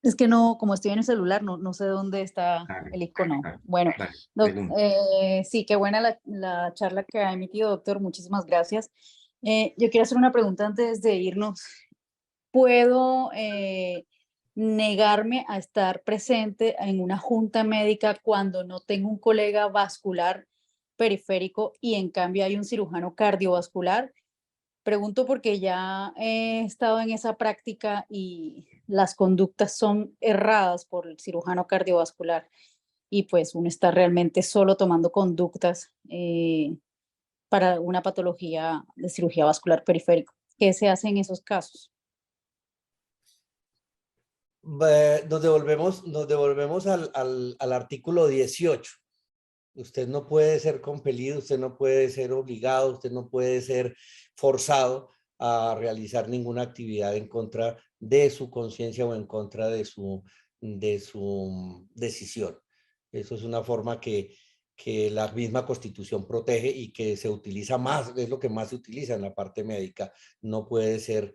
Es que no, como estoy en el celular, no sé dónde está el icono. Bueno, sí, qué buena la charla que ha emitido, doctor, muchísimas gracias. Yo quiero hacer una pregunta antes de irnos. ¿Puedo negarme a estar presente en una junta médica cuando no tengo un colega vascular periférico y en cambio hay un cirujano cardiovascular? Pregunto porque ya he estado en esa práctica y las conductas son erradas por el cirujano cardiovascular y pues uno está realmente solo tomando conductas para una patología de cirugía vascular periférico. ¿Qué se hace en esos casos? Nos devolvemos al artículo 18. Usted no puede ser compelido, usted no puede ser obligado, usted no puede ser forzado a realizar ninguna actividad en contra de su conciencia o en contra de su decisión. Eso es una forma que la misma Constitución protege y que se utiliza más, es lo que más se utiliza en la parte médica. No puede ser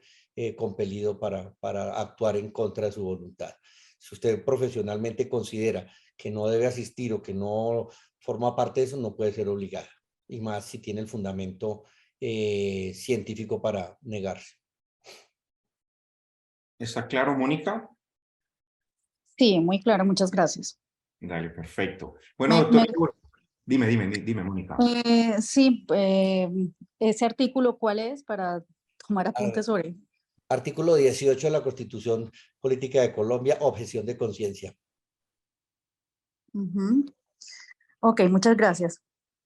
compelido para actuar en contra de su voluntad. Si usted profesionalmente considera que no debe asistir o que no forma parte de eso, no puede ser obligada. Y más si tiene el fundamento científico para negarse. ¿Está claro, Mónica? Sí, muy claro, muchas gracias. Dale, perfecto. Bueno, doctor, dime, Mónica. Sí, ese artículo, ¿cuál es? Para tomar apuntes sobre. Artículo 18 de la Constitución Política de Colombia, objeción de conciencia. Ok, muchas gracias.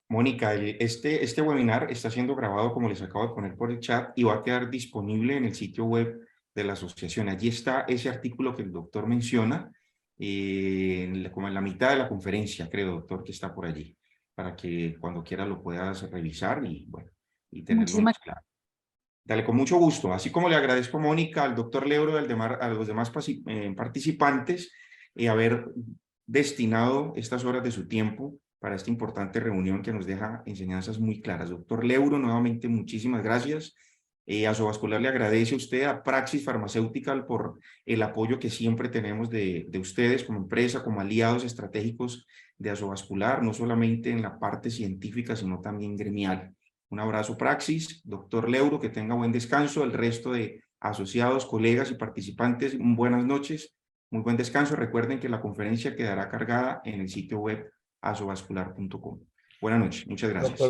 Mónica, este webinar está siendo grabado, como les acabo de poner por el chat, y va a quedar disponible en el sitio web de la asociación. Allí está ese artículo que el doctor menciona, como en la mitad de la conferencia, creo, doctor, que está por allí, para que cuando quiera lo puedas revisar y, bueno, y tenerlo más claro. Dale, con mucho gusto. Así como le agradezco, Mónica, al doctor Leuro y a los demás participantes haber destinado estas horas de su tiempo para esta importante reunión que nos deja enseñanzas muy claras. Doctor Leuro, nuevamente muchísimas gracias. Asovascular le agradece a usted, a Praxis Pharmaceutical, por el apoyo que siempre tenemos de ustedes como empresa, como aliados estratégicos de Asovascular, no solamente en la parte científica, sino también gremial. Un abrazo, Praxis. Doctor Leuro, que tenga buen descanso. El resto de asociados, colegas y participantes, buenas noches. Muy buen descanso. Recuerden que la conferencia quedará cargada en el sitio web asovascular.com. Buenas noches. Muchas gracias.